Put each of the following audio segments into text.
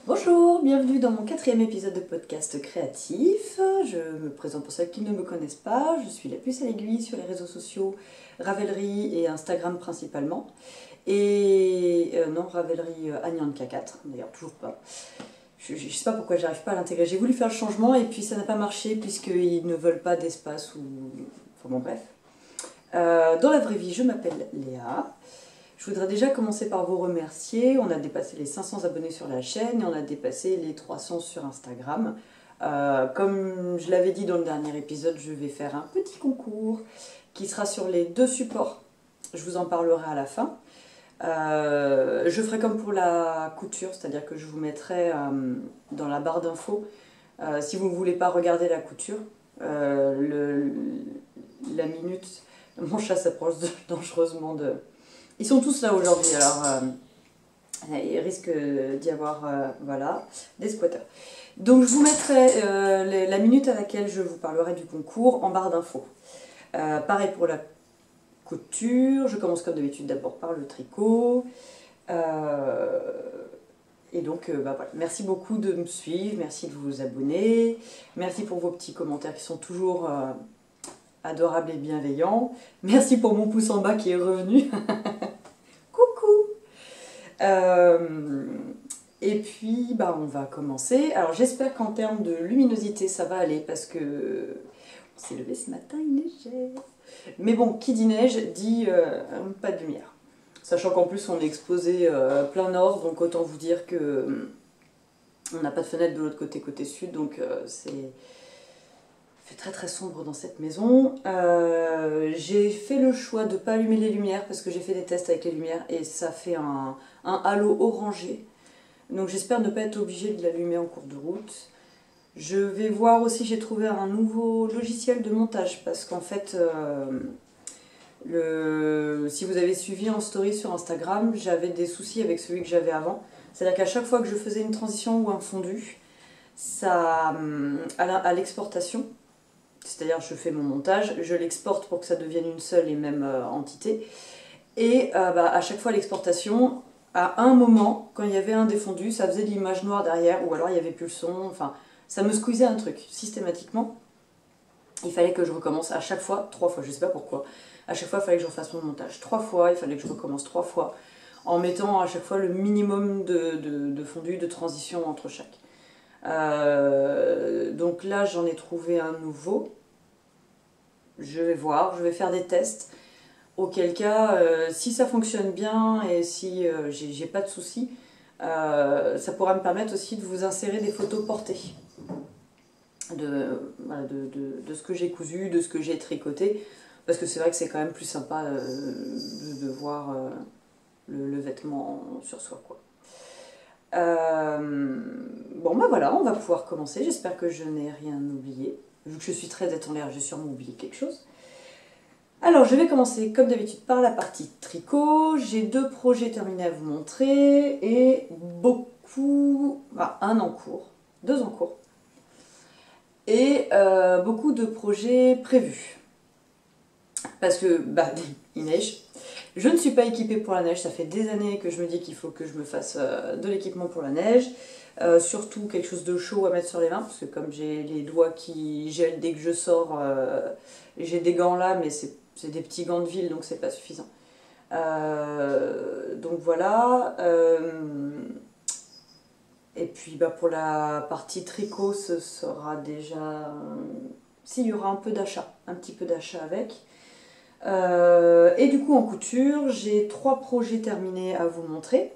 Bonjour, bienvenue dans mon 4e épisode de podcast créatif. Je me présente pour celles qui ne me connaissent pas. Je suis la puce à l'aiguille sur les réseaux sociaux, Ravelry et Instagram principalement. Et non, Ravelry Agnès K4, d'ailleurs toujours pas. Je ne sais pas pourquoi j'arrive pas à l'intégrer. J'ai voulu faire le changement et puis ça n'a pas marché puisqu'ils ne veulent pas d'espace ou... Enfin bon bref. Dans la vraie vie, je m'appelle Léa. Je voudrais déjà commencer par vous remercier. On a dépassé les 500 abonnés sur la chaîne et on a dépassé les 300 sur Instagram. Comme je l'avais dit dans le dernier épisode, je vais faire un petit concours qui sera sur les deux supports. Je vous en parlerai à la fin. Je ferai comme pour la couture, c'est-à-dire que je vous mettrai dans la barre d'infos, si vous ne voulez pas regarder la couture, la minute. Mon chat s'approche dangereusement de... Ils sont tous là aujourd'hui, alors il risque d'y avoir voilà, des squatteurs. Donc je vous mettrai la minute à laquelle je vous parlerai du concours en barre d'infos. Pareil pour la couture, je commence comme d'habitude d'abord par le tricot. Et donc voilà. Merci beaucoup de me suivre, merci de vous abonner, merci pour vos petits commentaires qui sont toujours adorables et bienveillants. Merci pour mon pouce en bas qui est revenu. Et puis on va commencer. Alors j'espère qu'en termes de luminosité ça va aller parce que on s'est levé ce matin, il neigeait. Mais bon, qui dit neige dit pas de lumière. Sachant qu'en plus on est exposé plein nord, donc autant vous dire que on n'a pas de fenêtre de l'autre côté sud, donc c'est fait très très sombre dans cette maison. J'ai fait le choix de ne pas allumer les lumières parce que j'ai fait des tests avec les lumières et ça fait un halo orangé. Donc j'espère ne pas être obligée de l'allumer en cours de route. Je vais voir aussi, j'ai trouvé un nouveau logiciel de montage parce qu'en fait, si vous avez suivi en story sur Instagram, j'avais des soucis avec celui que j'avais avant. C'est-à-dire qu'à chaque fois que je faisais une transition ou un fondu, ça, à l'exportation, c'est-à-dire je fais mon montage, je l'exporte pour que ça devienne une seule et même entité. Et à chaque fois l'exportation, à un moment, quand il y avait un défondu, ça faisait de l'image noire derrière, ou alors il n'y avait plus le son, enfin, ça me squeezait un truc, systématiquement. Il fallait que je recommence à chaque fois, 3 fois, je sais pas pourquoi. À chaque fois, il fallait que je refasse mon montage 3 fois, il fallait que je recommence 3 fois, en mettant à chaque fois le minimum de fondu, de transition entre chaque. Donc là, j'en ai trouvé un nouveau. Je vais voir, je vais faire des tests. Auquel cas, si ça fonctionne bien et si j'ai pas de soucis, ça pourra me permettre aussi de vous insérer des photos portées de ce que j'ai cousu, de ce que j'ai tricoté, parce que c'est vrai que c'est quand même plus sympa de voir le vêtement sur soi, quoi. Bon voilà, on va pouvoir commencer, j'espère que je n'ai rien oublié. Vu que je suis très tête en l'air, j'ai sûrement oublié quelque chose. Alors je vais commencer comme d'habitude par la partie tricot. J'ai 2 projets terminés à vous montrer et beaucoup, un en cours, 2 en cours et beaucoup de projets prévus. Parce que il neige. Je ne suis pas équipée pour la neige, ça fait des années que je me dis qu'il faut que je me fasse de l'équipement pour la neige. Surtout quelque chose de chaud à mettre sur les mains, parce que comme j'ai les doigts qui gèlent dès que je sors, j'ai des gants là, mais c'est des petits gants de ville, donc c'est pas suffisant. Donc voilà. Et puis pour la partie tricot, ce sera déjà... S'il y aura un peu d'achat, un petit peu d'achat avec. Et du coup en couture, j'ai 3 projets terminés à vous montrer.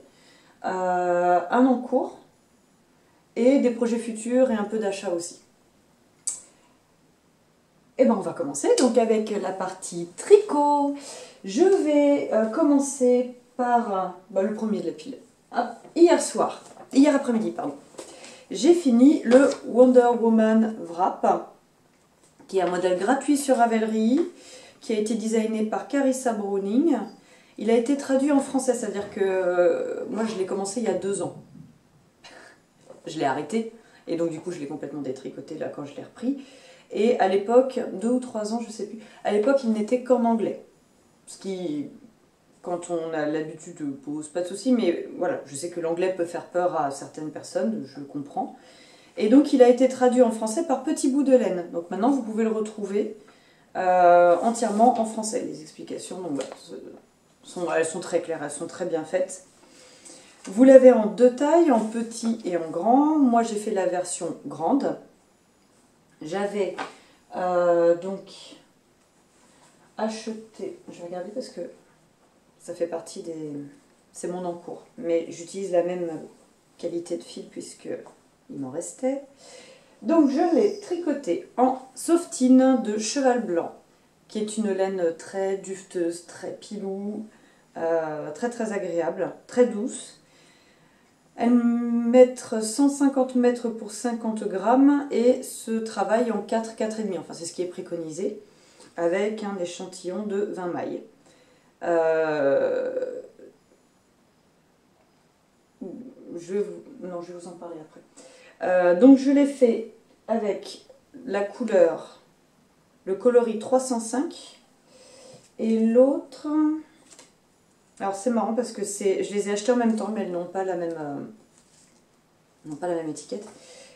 Un en cours et des projets futurs et un peu d'achat aussi. Et on va commencer donc avec la partie tricot. Je vais commencer par le premier de la pile. Hier après-midi, pardon. J'ai fini le Wonder Woman Wrap, qui est un modèle gratuit sur Ravelry, qui a été designé par Carissa Browning. Il a été traduit en français, c'est-à-dire que moi je l'ai commencé il y a 2 ans. Je l'ai arrêté, et donc du coup je l'ai complètement détricoté là quand je l'ai repris. Et à l'époque, 2 ou 3 ans, je sais plus, à l'époque il n'était qu'en anglais. Ce qui, quand on a l'habitude, pose pas de soucis, mais voilà, je sais que l'anglais peut faire peur à certaines personnes, je le comprends. Et donc il a été traduit en français par Petit bout de laine. Donc maintenant vous pouvez le retrouver entièrement en français. Les explications, donc voilà, elles sont très claires, elles sont très bien faites. Vous l'avez en deux tailles, en petit et en grand. Moi j'ai fait la version grande. J'avais donc acheté, je vais regarder parce que ça fait partie des... c'est mon encours. Mais j'utilise la même qualité de fil puisque il m'en restait. Donc je l'ai tricoté en softine de cheval blanc, qui est une laine très dufteuse, très pilou, très très agréable, très douce. Elle met 150 mètres pour 50 grammes et se travaille en 4, 4,5. Enfin, c'est ce qui est préconisé, avec un échantillon de 20 mailles. Je vais vous en parler après. Donc, je l'ai fait avec la couleur, le coloris 305 et l'autre... Alors c'est marrant parce que je les ai achetés en même temps, mais elles n'ont pas la même étiquette.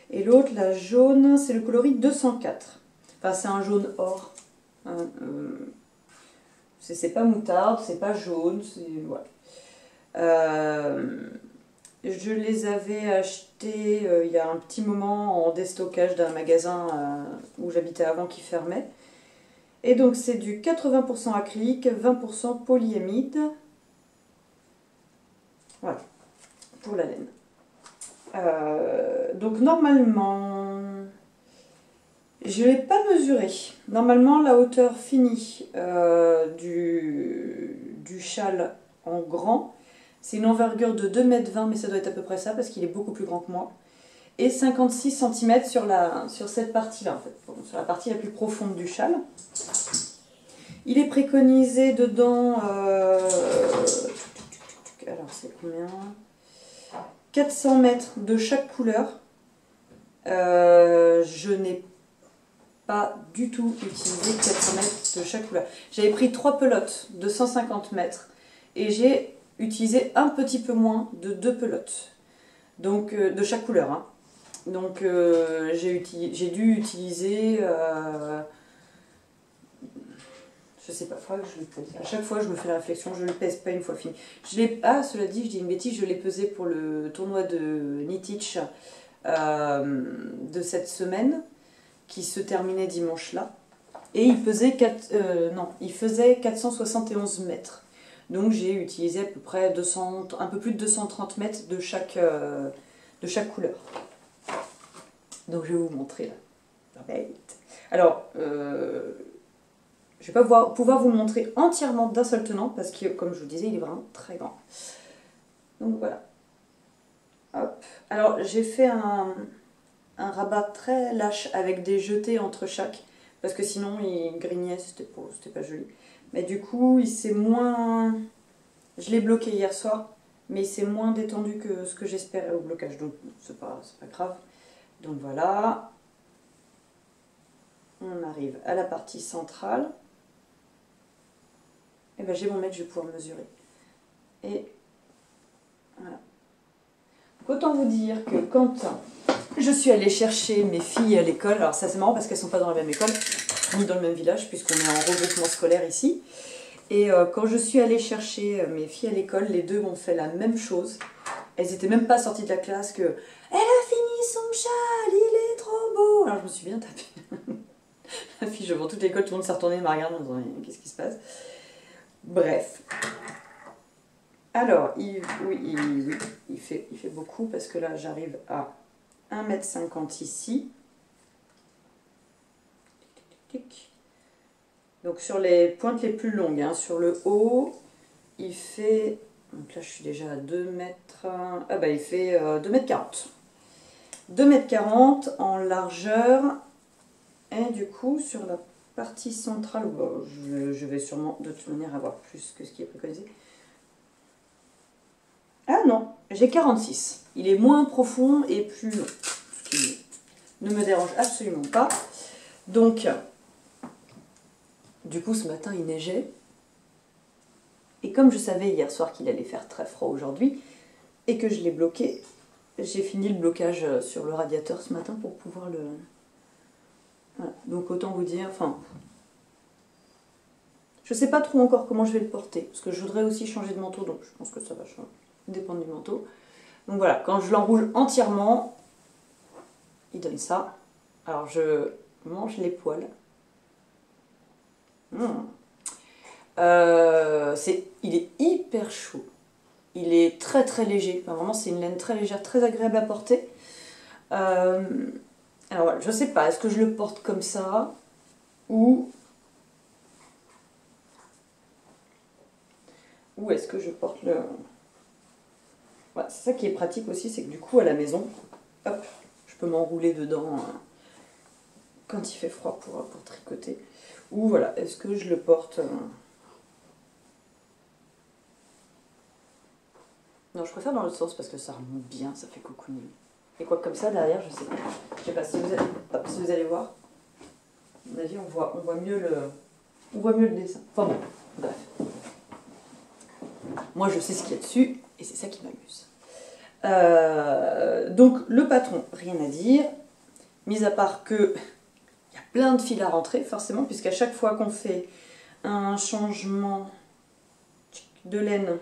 Et l'autre, la jaune, c'est le coloris 204. Enfin, c'est un jaune or. C'est pas moutarde, c'est pas jaune, c'est... Voilà. Je les avais achetés il y a un petit moment en déstockage d'un magasin où j'habitais avant qui fermait. Et donc c'est du 80% acrylique, 20% polyamide. Voilà, pour la laine. Donc normalement, je ne l'ai pas mesuré. Normalement, la hauteur finie du châle en grand, c'est une envergure de 2,20 m, mais ça doit être à peu près ça, parce qu'il est beaucoup plus grand que moi. Et 56 cm sur cette partie-là, en fait, sur la partie la plus profonde du châle. Il est préconisé dedans... alors, c'est combien ? 400 mètres de chaque couleur. Je n'ai pas du tout utilisé 400 mètres de chaque couleur. J'avais pris 3 pelotes de 150 mètres et j'ai utilisé un petit peu moins de 2 pelotes. Donc, de chaque couleur. Hein. Donc, j'ai dû utiliser... je sais pas, il faudra que je le pèse. À chaque fois, je me fais la réflexion, je ne le pèse pas une fois fini. Cela dit, je dis une bêtise, je l'ai pesé pour le tournoi de Knitich de cette semaine, qui se terminait dimanche là. Et il faisait 471 mètres. Donc j'ai utilisé à peu près un peu plus de 230 mètres de chaque couleur. Donc je vais vous montrer là. Alors, je ne vais pas pouvoir vous le montrer entièrement d'un seul tenant parce que, comme je vous disais, il est vraiment très grand. Donc voilà. Hop. Alors, j'ai fait un rabat très lâche avec des jetés entre chaque parce que sinon il grignait, c'était pas joli. Mais du coup, il s'est moins... Je l'ai bloqué hier soir, mais il s'est moins détendu que ce que j'espérais au blocage. Donc, c'est pas grave. Donc voilà. On arrive à la partie centrale. Et ben j'ai mon mètre, je vais pouvoir mesurer. Et voilà. Donc autant vous dire que quand je suis allée chercher mes filles à l'école, alors ça c'est marrant parce qu'elles ne sont pas dans la même école, ni dans le même village, puisqu'on est en regroupement scolaire ici. Et quand je suis allée chercher mes filles à l'école, les deux m'ont fait la même chose. Elles n'étaient même pas sorties de la classe que « Elle a fini son châle, il est trop beau !» Alors je me suis bien tapée. La fille, je vois toute l'école, tout le monde s'est retourné, m'a regardé en disant « Qu'est-ce qui se passe ?» Bref. Alors, il fait beaucoup parce que là, j'arrive à 1,50 m ici. Donc, sur les pointes les plus longues, hein, sur le haut, il fait... Donc là, je suis déjà à 2 mètres... Ah bah, il fait 2,40 m. 2,40 m en largeur. Et du coup, sur la partie centrale, bon, je vais sûrement de toute manière avoir plus que ce qui est préconisé. Ah non, j'ai 46. Il est moins profond et plus long, ce qui ne me dérange absolument pas. Donc, du coup, ce matin, il neigeait. Et comme je savais hier soir qu'il allait faire très froid aujourd'hui, et que je l'ai bloqué, j'ai fini le blocage sur le radiateur ce matin pour pouvoir le... Voilà. Donc autant vous dire, enfin... Je sais pas trop encore comment je vais le porter, parce que je voudrais aussi changer de manteau, donc je pense que ça va dépendre du manteau. Donc voilà, quand je l'enroule entièrement, il donne ça. Alors je mange les poils. Il est hyper chaud. Il est très très léger. Enfin, vraiment, c'est une laine très légère, très agréable à porter. Alors voilà, je sais pas, est-ce que je le porte comme ça ou est-ce que je porte le... Voilà, c'est ça qui est pratique aussi, c'est que du coup à la maison, hop, je peux m'enrouler dedans quand il fait froid pour tricoter. Ou voilà, est-ce que je le porte... Non, je préfère dans l'autre sens parce que ça remonte bien, ça fait cocooning. Et quoi comme ça derrière, je sais pas. Je sais pas si vous allez, si vous allez voir. À mon avis, on voit mieux le dessin. Enfin bon, bref. Moi, je sais ce qu'il y a dessus et c'est ça qui m'amuse. Donc, le patron, rien à dire. Mis à part que il y a plein de fils à rentrer, forcément, puisqu'à chaque fois qu'on fait un changement de laine,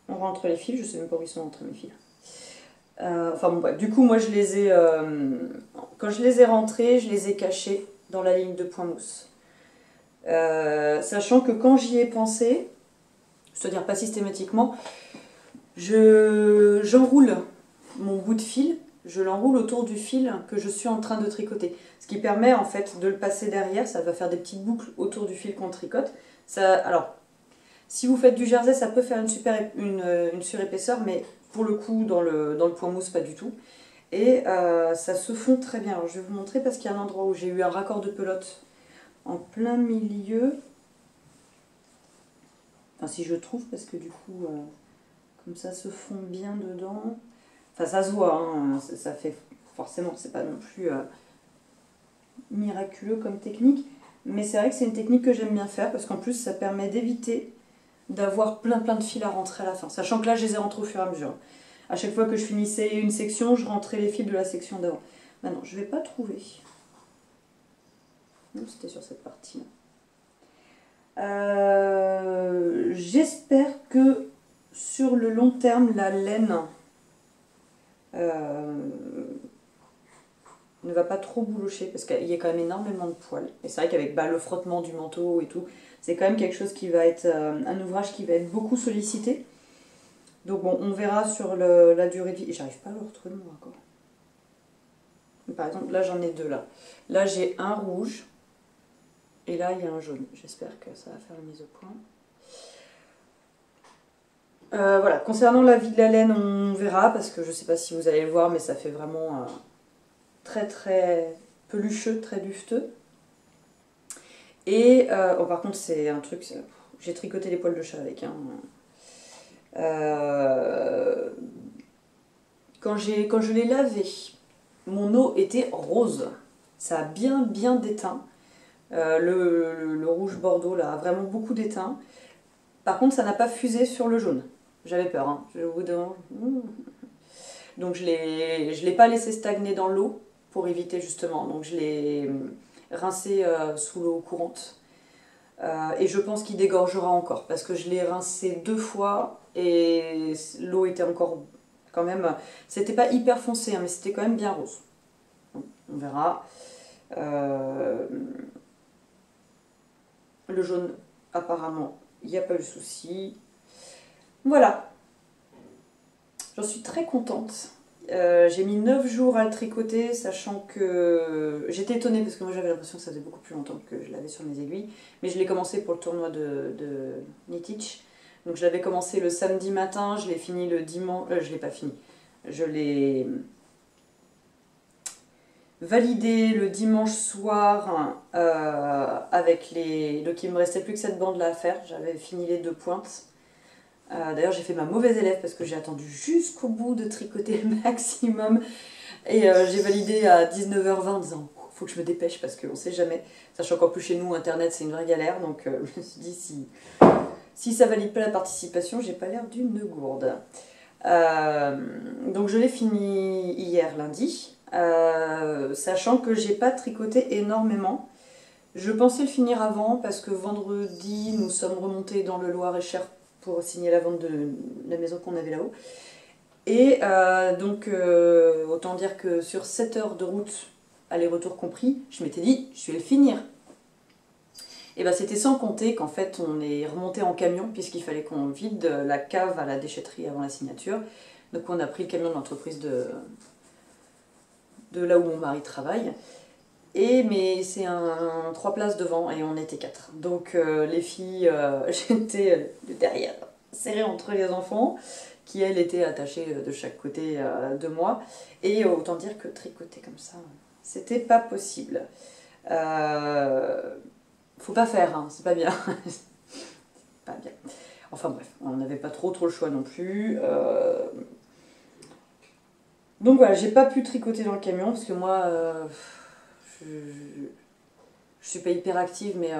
on rentre les fils. Je sais même pas où ils sont rentrés mes fils. Enfin bon, bref. Du coup, moi, je les ai, quand je les ai rentrés, je les ai cachés dans la ligne de point mousse. Sachant que quand j'y ai pensé, c'est-à-dire pas systématiquement, j'enroule mon bout de fil, je l'enroule autour du fil que je suis en train de tricoter. Ce qui permet en fait de le passer derrière, ça va faire des petites boucles autour du fil qu'on tricote. Alors, si vous faites du jersey, ça peut faire une surépaisseur, mais pour le coup, dans le point mousse, pas du tout. Et ça se fond très bien. Alors, je vais vous montrer parce qu'il y a un endroit où j'ai eu un raccord de pelote en plein milieu. Enfin, si je trouve, parce que du coup, comme ça se fond bien dedans. Enfin, ça se voit, hein, ça fait forcément, c'est pas non plus miraculeux comme technique. Mais c'est vrai que c'est une technique que j'aime bien faire parce qu'en plus, ça permet d'éviter d'avoir plein de fils à rentrer à la fin. Sachant que là, je les ai rentrés au fur et à mesure. À chaque fois que je finissais une section, je rentrais les fils de la section d'avant. Maintenant, je ne vais pas trouver. Non, c'était sur cette partie-là. J'espère que sur le long terme, la laine ne va pas trop boulocher parce qu'il y a quand même énormément de poils. Et c'est vrai qu'avec le frottement du manteau et tout, c'est quand même quelque chose qui va être un ouvrage qui va être beaucoup sollicité. Donc bon, on verra sur la durée de vie. J'arrive pas à le retrouver mon raccord. Par exemple, là j'en ai deux là. Là j'ai un rouge et là il y a un jaune. J'espère que ça va faire la mise au point. Voilà, concernant la vie de la laine, on verra parce que je sais pas si vous allez le voir, mais ça fait vraiment très pelucheux, très dufteux. Et oh, par contre, c'est un truc, j'ai tricoté les poils de chat avec. Hein. Quand je l'ai lavé, mon eau était rose. Ça a bien déteint. Le rouge bordeaux là a vraiment beaucoup déteint. Par contre, ça n'a pas fusé sur le jaune. J'avais peur, hein. Au bout d'un... Donc je l'ai pas laissé stagner dans l'eau pour éviter justement. Donc je l'ai rincé sous l'eau courante. Et je pense qu'il dégorgera encore parce que je l'ai rincé 2 fois et l'eau était encore quand même... C'était pas hyper foncé, hein, mais c'était quand même bien rose. Donc, on verra. Le jaune, apparemment, il n'y a pas eu de souci. Voilà. J'en suis très contente. J'ai mis 9 jours à le tricoter, sachant que... J'étais étonnée parce que moi j'avais l'impression que ça faisait beaucoup plus longtemps que je l'avais sur mes aiguilles. Mais je l'ai commencé pour le tournoi de Knitich. Donc je l'avais commencé le samedi matin, je l'ai fini le dimanche... je l'ai pas fini. Je l'ai validé le dimanche soir avec les... Donc il me restait plus que cette bande là à faire. J'avais fini les 2 pointes. D'ailleurs j'ai fait ma mauvaise élève parce que j'ai attendu jusqu'au bout de tricoter le maximum et j'ai validé à 19h20 en disant faut que je me dépêche parce qu'on sait jamais, sachant qu'en plus chez nous internet c'est une vraie galère, donc je me suis dit Si ça valide pas la participation, j'ai pas l'air d'une gourde. Donc je l'ai fini hier lundi, sachant que j'ai pas tricoté énormément. Je pensais le finir avant parce que vendredi nous sommes remontés dans le Loir-et-Cher pour signer la vente de la maison qu'on avait là-haut. Et donc autant dire que sur 7 heures de route, aller-retour compris, je m'étais dit je vais le finir. Et bien c'était sans compter qu'en fait on est remonté en camion puisqu'il fallait qu'on vide la cave à la déchetterie avant la signature. Donc on a pris le camion de l'entreprise de là où mon mari travaille. Mais c'est un 3 places devant et on était 4. Donc les filles, j'étais derrière, serrée entre les enfants, qui elles étaient attachées de chaque côté de moi. Et autant dire que tricoter comme ça, c'était pas possible. Faut pas faire, hein, c'est pas bien. Pas bien. Enfin bref, on n'avait pas trop le choix non plus. Donc voilà, j'ai pas pu tricoter dans le camion parce que moi, je suis pas hyper active, mais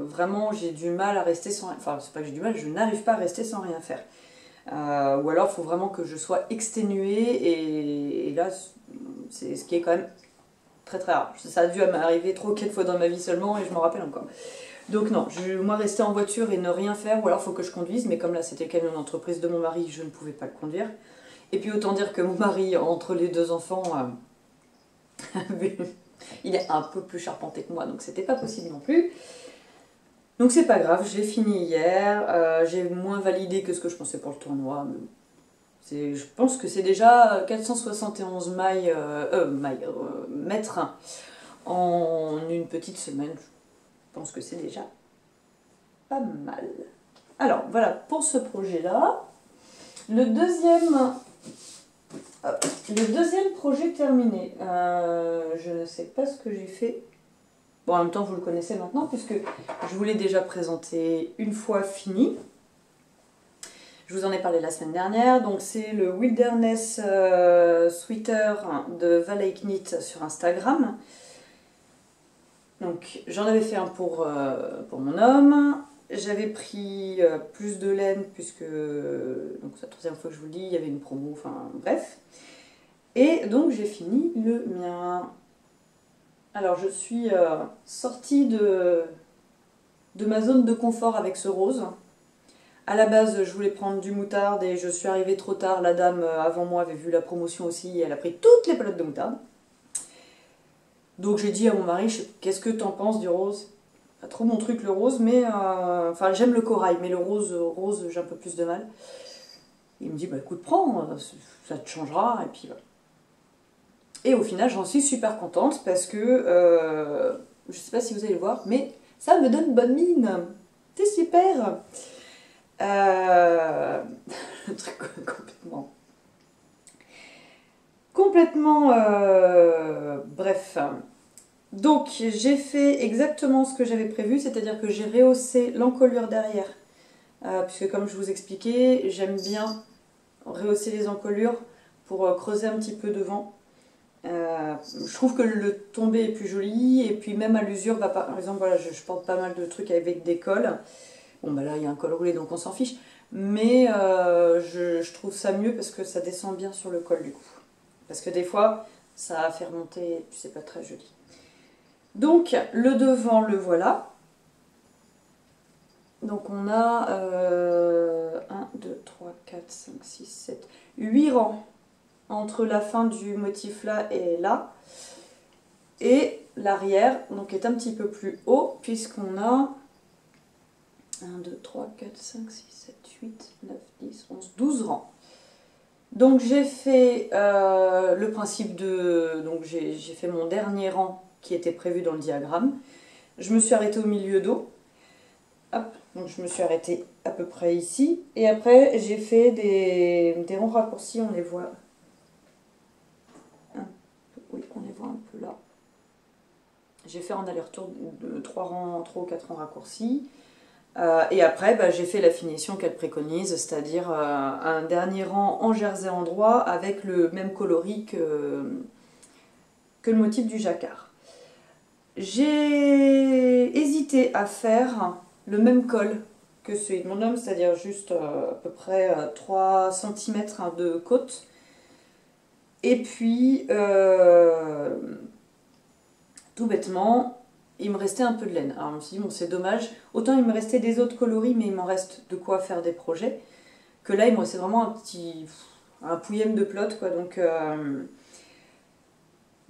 vraiment j'ai du mal à rester sans... Enfin, c'est pas que j'ai du mal, je n'arrive pas à rester sans rien faire. Ou alors il faut vraiment que je sois exténuée et là, c'est ce qui est quand même très très rare. Ça a dû m'arriver 3 ou 4 fois dans ma vie seulement et je m'en rappelle encore. Donc non, moi rester en voiture et ne rien faire, ou alors il faut que je conduise, mais comme là c'était le camion d'entreprise de mon mari, je ne pouvais pas le conduire. Et puis autant dire que mon mari, entre les 2 enfants, il est un peu plus charpenté que moi, donc c'était pas possible non plus. Donc c'est pas grave, j'ai fini hier, j'ai moins validé que ce que je pensais pour le tournoi. Mais je pense que c'est déjà 471 mètres en une petite semaine. Je pense que c'est déjà pas mal. Alors voilà pour ce projet-là. Le deuxième projet terminé. Je ne sais pas ce que j'ai fait. Bon, en même temps, vous le connaissez maintenant, puisque je vous l'ai déjà présenté une fois fini. Je vous en ai parlé la semaine dernière. Donc, c'est le Wilderness Sweater de Valley Knit sur Instagram. Donc, j'en avais fait un pour mon homme. J'avais pris plus de laine, puisque donc c'est la 3e fois que je vous le dis, il y avait une promo, enfin bref. Et donc j'ai fini le mien. Alors je suis sortie de ma zone de confort avec ce rose. À la base, je voulais prendre du moutarde et je suis arrivée trop tard. La dame avant moi avait vu la promotion aussi et elle a pris toutes les palettes de moutarde. Donc j'ai dit à mon mari, qu'est-ce que t'en penses du rose? Pas trop mon truc le rose, mais enfin j'aime le corail, mais le rose j'ai un peu plus de mal. Il me dit bah écoute prends, ça te changera et puis voilà. Et au final j'en suis super contente parce que je sais pas si vous allez le voir, mais ça me donne bonne mine. C'est super. Le truc complètement bref. Donc j'ai fait exactement ce que j'avais prévu, c'est-à-dire que j'ai rehaussé l'encolure derrière, puisque comme je vous expliquais, j'aime bien rehausser les encolures pour creuser un petit peu devant. Je trouve que le tombé est plus joli, et puis même à l'usure, bah, par exemple, voilà, je porte pas mal de trucs avec des cols. Bon bah là il y a un col roulé donc on s'en fiche, mais je trouve ça mieux parce que ça descend bien sur le col du coup. Parce que des fois ça a fait remonter et puis c'est pas très joli. Donc le devant le voilà. Donc on a 1, 2, 3, 4, 5, 6, 7, 8 rangs entre la fin du motif là et là. Et l'arrière donc est un petit peu plus haut puisqu'on a 1, 2, 3, 4, 5, 6, 7, 8, 9, 10, 11, 12 rangs. Donc j'ai fait le principe de... Donc j'ai fait mon dernier rang qui était prévu dans le diagramme. Je me suis arrêtée au milieu d'eau. Hop, donc je me suis arrêtée à peu près ici. Et après j'ai fait des ronds raccourcis, on les voit. Oui, on les voit un peu là. J'ai fait en aller-retour de 3 ou 4 rangs raccourcis. Et après, bah, j'ai fait la finition qu'elle préconise, c'est-à-dire un dernier rang en jersey endroit avec le même coloris que le motif du jacquard. J'ai hésité à faire le même col que celui de mon homme, c'est-à-dire juste à peu près 3 cm de côte. Et puis, tout bêtement, il me restait un peu de laine. Alors je me suis dit, bon c'est dommage, autant il me restait des autres coloris, mais il m'en reste de quoi faire des projets, que là il me restait vraiment un pouillème de pelote, quoi. Donc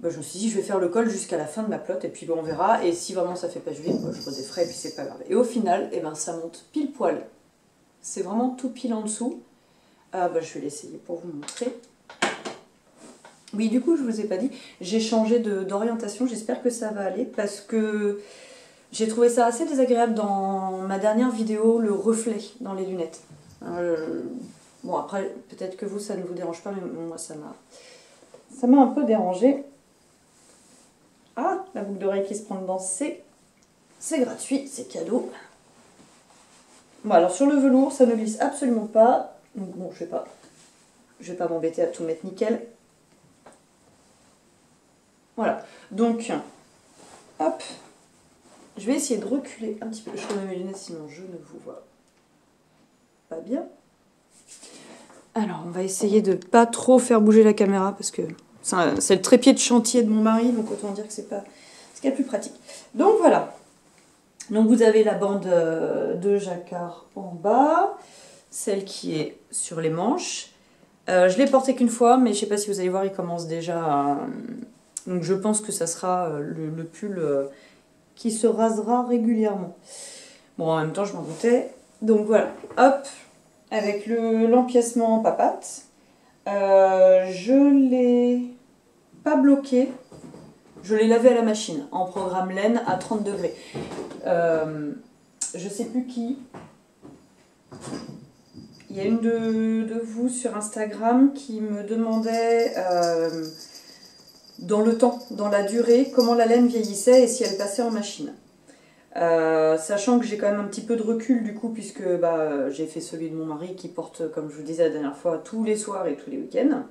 je me suis dit, je vais faire le col jusqu'à la fin de ma pelote, et puis on verra, et si vraiment ça fait pas joli, je redéferai, et puis c'est pas grave. Et au final, ça monte pile poil. C'est vraiment tout pile en dessous. Je vais l'essayer pour vous montrer. Oui, du coup, je vous ai pas dit, j'ai changé d'orientation, j'espère que ça va aller, parce que j'ai trouvé ça assez désagréable dans ma dernière vidéo, le reflet dans les lunettes. Bon, après, peut-être que vous, ça ne vous dérange pas, mais moi, ça m'a un peu dérangé. Ah, la boucle d'oreille qui se prend dedans, c'est gratuit, c'est cadeau. Bon, alors sur le velours, ça ne glisse absolument pas. Donc bon, je vais pas m'embêter à tout mettre nickel. Voilà, donc, hop, je vais essayer de reculer un petit peu. Je remets mes lunettes, sinon je ne vous vois pas bien. Alors, on va essayer de pas trop faire bouger la caméra, parce que c'est le trépied de chantier de mon mari, donc autant dire que c'est pas ce qu'il y a de plus pratique. Donc voilà, donc vous avez la bande de jacquard en bas, celle qui est sur les manches. Je l'ai portée qu'une fois, mais je sais pas si vous allez voir, il commence déjà à... Donc je pense que ça sera le pull qui se rasera régulièrement. Bon, en même temps, je m'en doutais. Donc voilà, hop, avec l'empiècement en papate. Je l'ai pas bloqué. Je l'ai lavé à la machine, en programme laine à 30 degrés. Je sais plus qui. Il y a une de vous sur Instagram qui me demandait... dans le temps, dans la durée, comment la laine vieillissait et si elle passait en machine. Sachant que j'ai quand même un petit peu de recul du coup, puisque j'ai fait celui de mon mari qui porte, comme je vous disais la dernière fois, tous les soirs et tous les week-ends.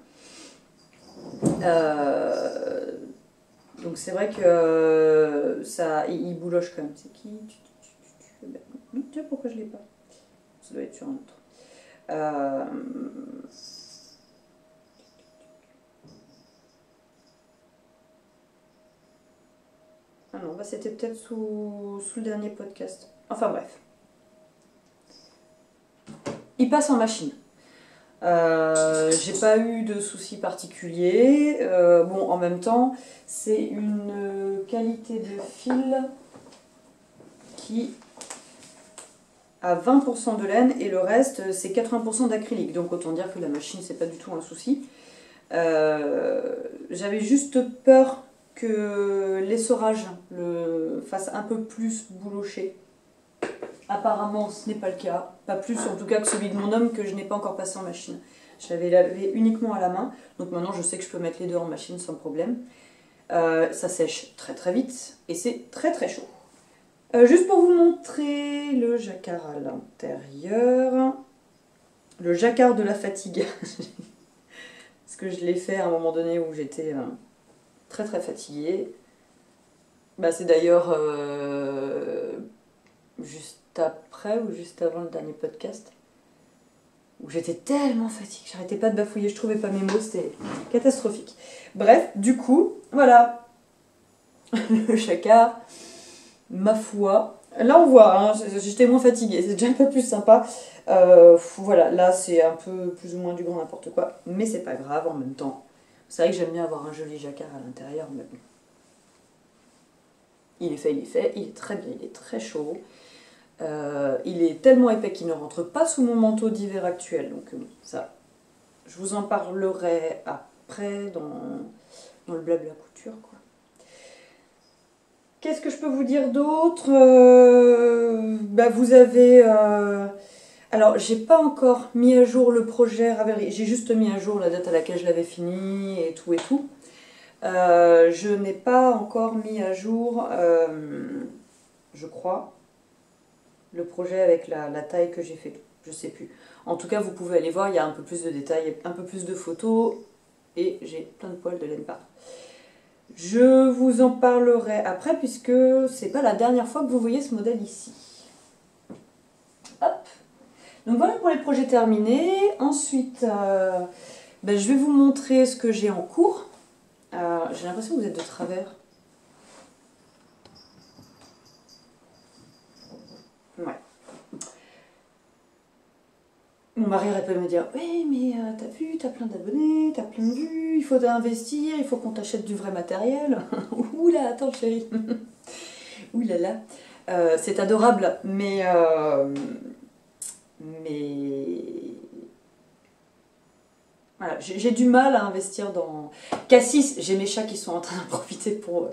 Donc c'est vrai que il bouloche quand même. C'est qui? Tiens, pourquoi je l'ai pas? Ça doit être sur un autre. Ah non, c'était peut-être sous le dernier podcast. Enfin bref. Il passe en machine. J'ai pas eu de soucis particuliers. Bon, en même temps, c'est une qualité de fil qui a 20% de laine et le reste, c'est 80% d'acrylique. Donc autant dire que la machine, c'est pas du tout un souci. J'avais juste peur que l'essorage le fasse un peu plus boulocher. Apparemment, ce n'est pas le cas. Pas plus, en tout cas, que celui de mon homme que je n'ai pas encore passé en machine. Je l'avais lavé uniquement à la main. Donc maintenant, je sais que je peux mettre les deux en machine sans problème. Ça sèche très très vite et c'est très très chaud. Juste pour vous montrer le jacquard à l'intérieur. Le jacquard de la fatigue. Parce que je l'ai fait à un moment donné où j'étais très très fatiguée. C'est d'ailleurs juste après ou juste avant le dernier podcast où j'étais tellement fatiguée, j'arrêtais pas de bafouiller, je trouvais pas mes mots, c'était catastrophique. Bref, du coup, voilà, le jacquard, ma foi. Là on voit, hein, j'étais moins fatiguée, c'est déjà un peu plus sympa. Voilà, là c'est un peu plus ou moins du grand n'importe quoi, mais c'est pas grave en même temps. C'est vrai que j'aime bien avoir un joli jacquard à l'intérieur, mais bon. Il est fait, il est très bien, il est très chaud. Il est tellement épais qu'il ne rentre pas sous mon manteau d'hiver actuel, donc ça, je vous en parlerai après dans le blabla couture, quoi. Qu'est-ce que je peux vous dire d'autre? Vous avez... Alors, j'ai pas encore mis à jour le projet Ravelry, j'ai juste mis à jour la date à laquelle je l'avais fini et tout et tout. Je n'ai pas encore mis à jour, je crois, le projet avec la taille que j'ai fait, je sais plus. En tout cas, vous pouvez aller voir, il y a un peu plus de détails, un peu plus de photos, et j'ai plein de poils de laine partout. Je vous en parlerai après, puisque c'est pas la dernière fois que vous voyez ce modèle ici. Hop. Donc voilà pour les projets terminés. Ensuite, je vais vous montrer ce que j'ai en cours. J'ai l'impression que vous êtes de travers. Ouais. Mon mari arrête pas de me dire « Oui, mais t'as vu, t'as plein d'abonnés, t'as plein de vues, il faut investir, il faut qu'on t'achète du vrai matériel. » Oula, attends chérie. Oulala. C'est adorable, mais voilà, j'ai du mal à investir dans... Cassis, j'ai mes chats qui sont en train d'en profiter pour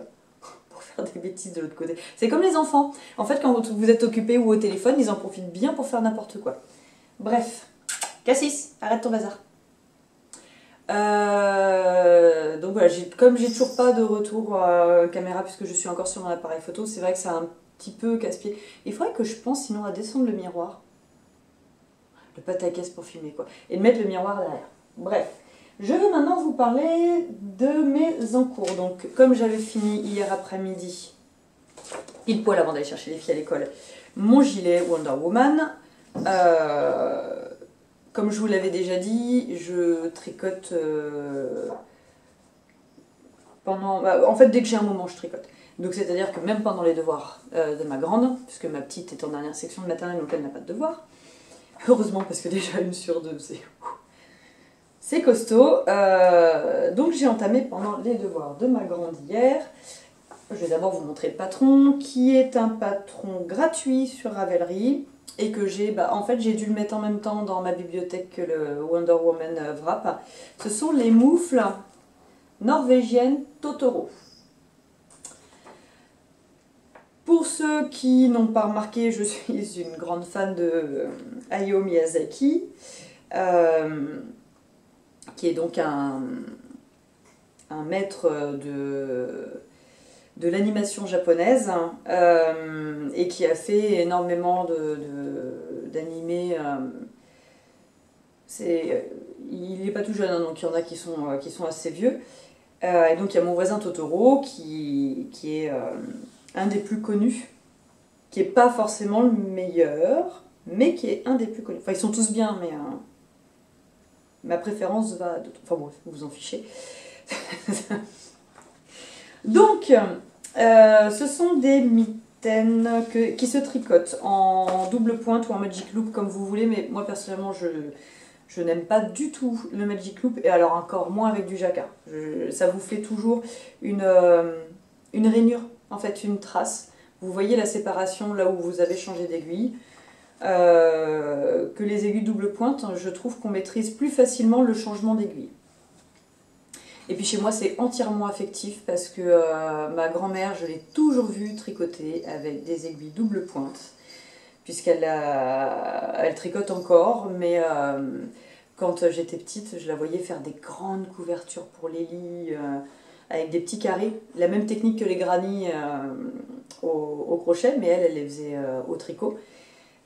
faire des bêtises de l'autre côté. C'est comme les enfants. En fait, quand vous êtes occupé ou au téléphone, ils en profitent bien pour faire n'importe quoi. Bref. Cassis, arrête ton bazar. Donc voilà, comme j'ai toujours pas de retour caméra puisque je suis encore sur mon appareil photo, c'est vrai que c'est un petit peu casse-pied. Il faudrait que je pense sinon à descendre le miroir. Le pataquès pour filmer quoi. Et de mettre le miroir derrière. Bref. Je vais maintenant vous parler de mes encours. Donc comme j'avais fini hier après-midi, pile poil avant d'aller chercher les filles à l'école, mon gilet Wonder Woman. Comme je vous l'avais déjà dit, je tricote pendant... en fait, dès que j'ai un moment, je tricote. Donc c'est-à-dire que même pendant les devoirs de ma grande, puisque ma petite est en dernière section de maternelle, donc elle n'a pas de devoirs, heureusement parce que déjà 1 sur 2, c'est costaud. Donc j'ai entamé pendant les devoirs de ma grande hier. Je vais d'abord vous montrer le patron, qui est un patron gratuit sur Ravelry. Et que en fait j'ai dû le mettre en même temps dans ma bibliothèque que le Wonder Woman Wrap. Ce sont les moufles norvégiennes Totoro. Pour ceux qui n'ont pas remarqué, je suis une grande fan de Hayao Miyazaki, qui est donc un maître de l'animation japonaise et qui a fait énormément d'animés. Il n'est pas tout jeune, hein, donc il y en a qui sont assez vieux. Et donc il y a mon voisin Totoro qui est un des plus connus, qui n'est pas forcément le meilleur, mais qui est un des plus connus. Enfin, ils sont tous bien, mais ma préférence va... Enfin bon, vous en fichez. Donc, ce sont des mitaines qui se tricotent en double pointe ou en magic loop comme vous voulez, mais moi personnellement je n'aime pas du tout le magic loop, et alors encore moins avec du jacquard. Ça vous fait toujours une rainure, en fait une trace. Vous voyez la séparation là où vous avez changé d'aiguille. Que les aiguilles double pointe, je trouve qu'on maîtrise plus facilement le changement d'aiguille. Et puis chez moi c'est entièrement affectif parce que ma grand-mère, je l'ai toujours vue tricoter avec des aiguilles double pointe, puisqu'elle elle tricote encore, mais quand j'étais petite, je la voyais faire des grandes couvertures pour les lits, avec des petits carrés, la même technique que les granny au crochet, mais elle les faisait au tricot.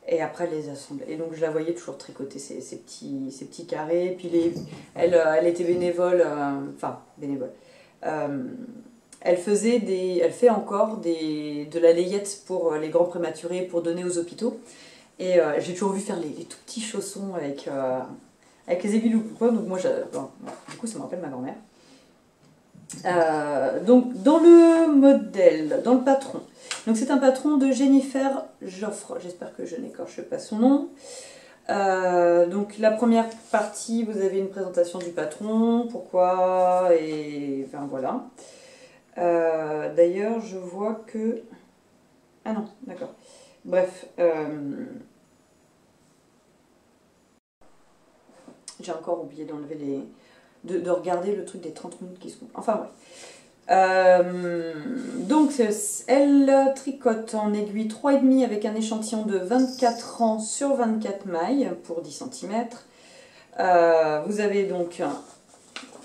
Et après elle les assemblait. Et donc je la voyais toujours tricoter ces petits carrés. Puis elle était bénévole, enfin bénévole. Elle fait encore de la layette pour les grands prématurés pour donner aux hôpitaux. Et j'ai toujours vu faire les tout petits chaussons avec les aiguilles ou quoi. Donc moi, du coup ça me rappelle ma grand-mère. Donc dans le modèle, dans le patron, donc c'est un patron de Jennifer Joffre, j'espère que je n'écorche pas son nom. Donc la première partie, vous avez une présentation du patron, pourquoi, et enfin voilà. D'ailleurs je vois que... Ah non, d'accord. Bref, j'ai encore oublié d'enlever les... De regarder le truc des 30 minutes qui se coupent. Enfin bref. Donc elle tricote en aiguille 3,5 avec un échantillon de 24 ans sur 24 mailles pour 10 cm. Vous avez donc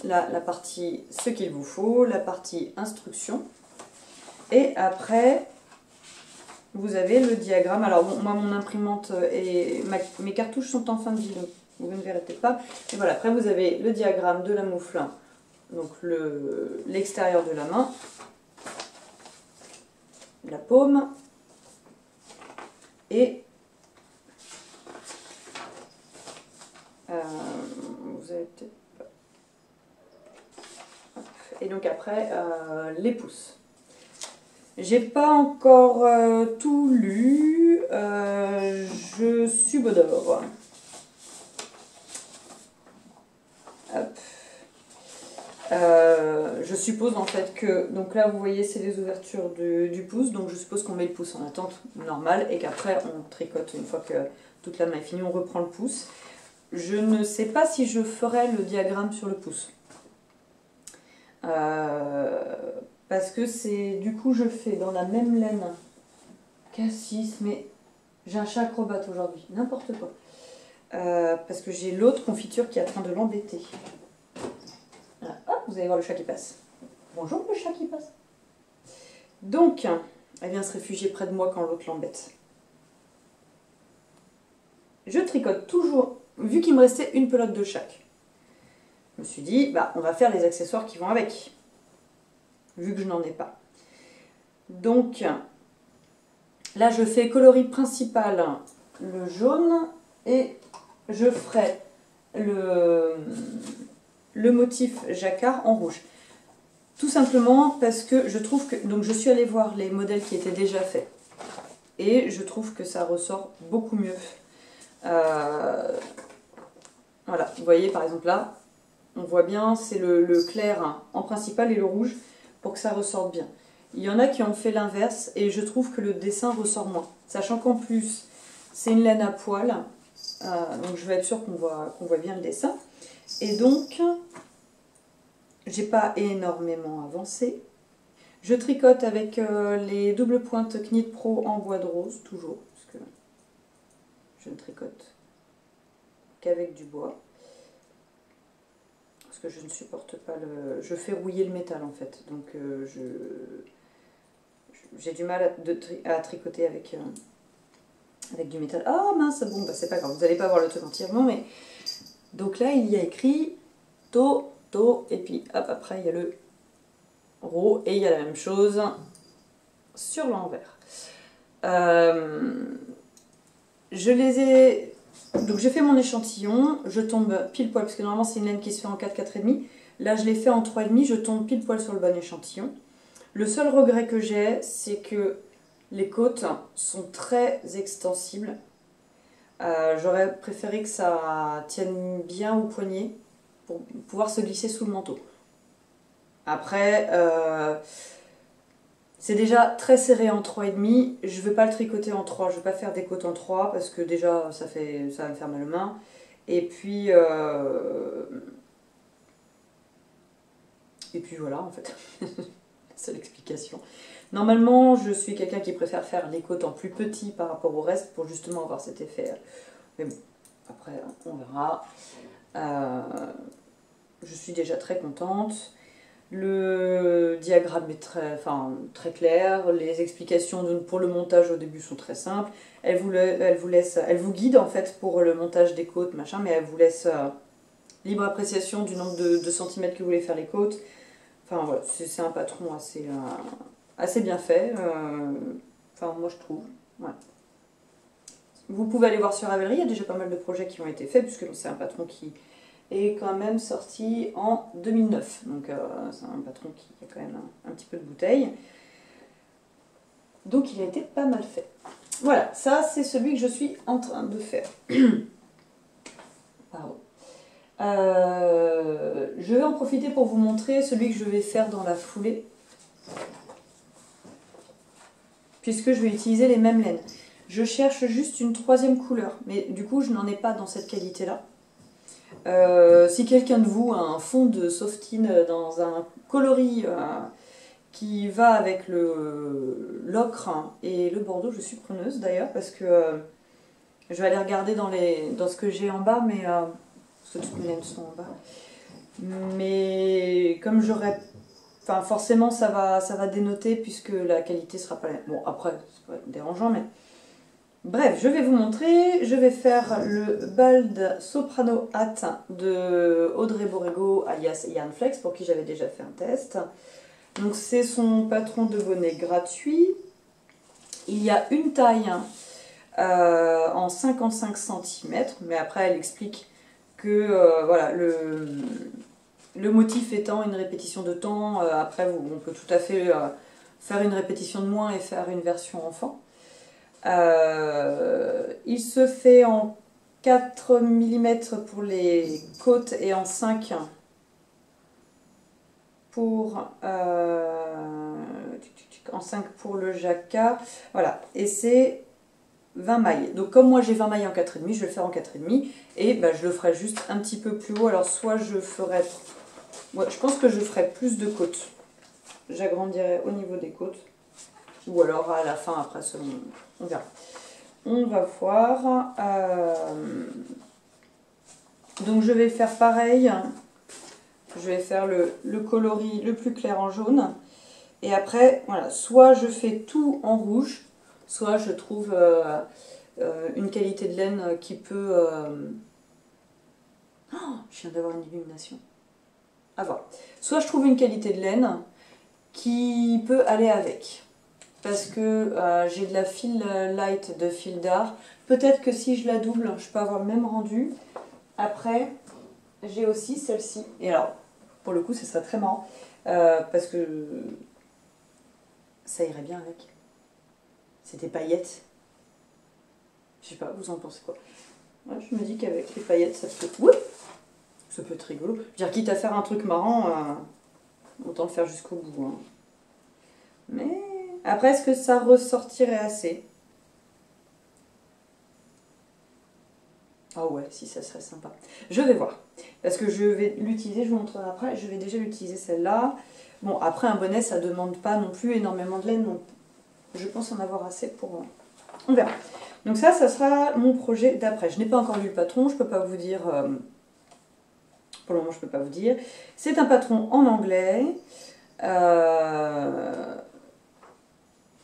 la partie ce qu'il vous faut, la partie instruction. Et après, vous avez le diagramme. Alors bon, moi mon imprimante et mes cartouches sont en fin de vie, donc vous ne verrez peut-être pas. Et voilà, après vous avez le diagramme de la moufle, donc l'extérieur de la main, la paume et Vous avez peut-être pas. Et donc après, les pouces. J'ai pas encore tout lu. Je subodore. Hop. Je suppose en fait que, donc là vous voyez c'est les ouvertures du pouce, donc je suppose qu'on met le pouce en attente normale et qu'après on tricote une fois que toute la main est finie, on reprend le pouce. Je ne sais pas si je ferai le diagramme sur le pouce. Parce que c'est, du coup je fais dans la même laine Cassis, mais j'ai un chat acrobate aujourd'hui, n'importe quoi. Parce que j'ai l'autre confiture qui est en train de l'embêter. Voilà. Hop, vous allez voir le chat qui passe. Bonjour le chat qui passe. Donc, elle vient se réfugier près de moi quand l'autre l'embête. Je tricote toujours, vu qu'il me restait une pelote de chaque. Je me suis dit, bah, on va faire les accessoires qui vont avec, vu que je n'en ai pas. Donc, là je fais coloris principal, le jaune, et je ferai le motif jacquard en rouge. Tout simplement parce que je trouve que... Donc je suis allée voir les modèles qui étaient déjà faits. Et je trouve que ça ressort beaucoup mieux. Voilà, vous voyez par exemple là, on voit bien, c'est le clair en principal et le rouge pour que ça ressorte bien. Il y en a qui ont fait l'inverse et je trouve que le dessin ressort moins. Sachant qu'en plus, c'est une laine à poil. Donc je vais être sûre qu'on voit bien le dessin. Et donc, j'ai pas énormément avancé. Je tricote avec les doubles pointes Knit Pro en bois de rose, toujours, parce que je ne tricote qu'avec du bois. Parce que je ne supporte pas le... Je fais rouiller le métal en fait, donc j'ai du mal à tricoter avec du métal. Ah mince, bon bah c'est pas grave, vous n'allez pas voir le truc entièrement, mais... Donc là il y a écrit To, To, et puis hop, après il y a le Ro, et il y a la même chose sur l'envers. Je les ai... Donc j'ai fait mon échantillon, je tombe pile poil, parce que normalement c'est une laine qui se fait en 4, 4,5. Là je l'ai fait en 3,5, je tombe pile poil sur le bon échantillon. Le seul regret que j'ai, c'est que les côtes sont très extensibles. J'aurais préféré que ça tienne bien au poignet pour pouvoir se glisser sous le manteau. Après, c'est déjà très serré en 3,5. Je ne vais pas le tricoter en 3. Je ne vais pas faire des côtes en 3 parce que déjà ça va me faire mal aux mains. Et puis voilà en fait. C'est l'explication. Normalement, je suis quelqu'un qui préfère faire les côtes en plus petit par rapport au reste pour justement avoir cet effet. Mais bon, après on verra. Je suis déjà très contente. Le diagramme est très clair. Les explications pour le montage au début sont très simples. Elle vous guide en fait pour le montage des côtes, machin, mais elle vous laisse libre appréciation du nombre de centimètres que vous voulez faire les côtes. Enfin voilà, c'est un patron assez bien fait. Enfin moi je trouve. Ouais. Vous pouvez aller voir sur Ravelry, il y a déjà pas mal de projets qui ont été faits, puisque c'est un patron qui est quand même sorti en 2009. Donc c'est un patron qui a quand même un petit peu de bouteille. Donc il a été pas mal fait. Voilà, ça c'est celui que je suis en train de faire. Pardon. Je vais en profiter pour vous montrer celui que je vais faire dans la foulée. Puisque je vais utiliser les mêmes laines. Je cherche juste une troisième couleur, mais du coup je n'en ai pas dans cette qualité-là. Si quelqu'un de vous a un fond de softine dans un coloris qui va avec l'ocre et le bordeaux, je suis preneuse d'ailleurs, parce que je vais aller regarder dans ce que j'ai en bas, mais parce que toutes mes laines sont en bas. Mais comme j'aurais... Enfin forcément ça va dénoter puisque la qualité sera pas la même. Bon après, c'est pas dérangeant, mais... Bref, je vais vous montrer, je vais faire le Bald Soprano Hat de Audrey Borrego alias Yarn Flex, pour qui j'avais déjà fait un test. Donc c'est son patron de bonnet gratuit. Il y a une taille en 55 cm, mais après elle explique que voilà, le motif étant une répétition de temps, après on peut tout à fait faire une répétition de moins et faire une version enfant. Il se fait en 4 mm pour les côtes et en 5 pour, pour le jacquard. Voilà, et c'est 20 mailles. Donc comme moi j'ai 20 mailles en 4,5, je vais le faire en 4,5 et bah, je le ferai juste un petit peu plus haut. Alors soit je ferai... Ouais, je pense que je ferai plus de côtes. J'agrandirai au niveau des côtes. Ou alors à la fin, après, selon... On verra. On va voir. Donc je vais faire pareil. Je vais faire le coloris le plus clair en jaune. Et après, voilà, soit je fais tout en rouge, soit je trouve une qualité de laine qui peut... Oh, je viens d'avoir une illumination. À voir. Soit je trouve une qualité de laine qui peut aller avec. Parce que j'ai de la fil light de fil d'art. Peut-être que si je la double, je peux avoir le même rendu. Après, j'ai aussi celle-ci. Et alors, pour le coup, ce serait très marrant. Parce que ça irait bien avec. C'est des paillettes. Je sais pas, vous en pensez quoi? Ouais, je me dis qu'avec les paillettes, ça peut... Ouais, ça peut être rigolo. Je veux dire, quitte à faire un truc marrant, autant le faire jusqu'au bout. Hein. Mais après, est-ce que ça ressortirait assez? Ah ouais, si, ça serait sympa. Je vais voir. Parce que je vais l'utiliser, je vous montrerai après. Je vais déjà l'utiliser celle-là. Bon, après, un bonnet, ça demande pas non plus énormément de laine. Donc, je pense en avoir assez pour... On verra. Donc ça sera mon projet d'après. Je n'ai pas encore lu le patron, je peux pas vous dire... pour le moment, je peux pas vous dire. C'est un patron en anglais.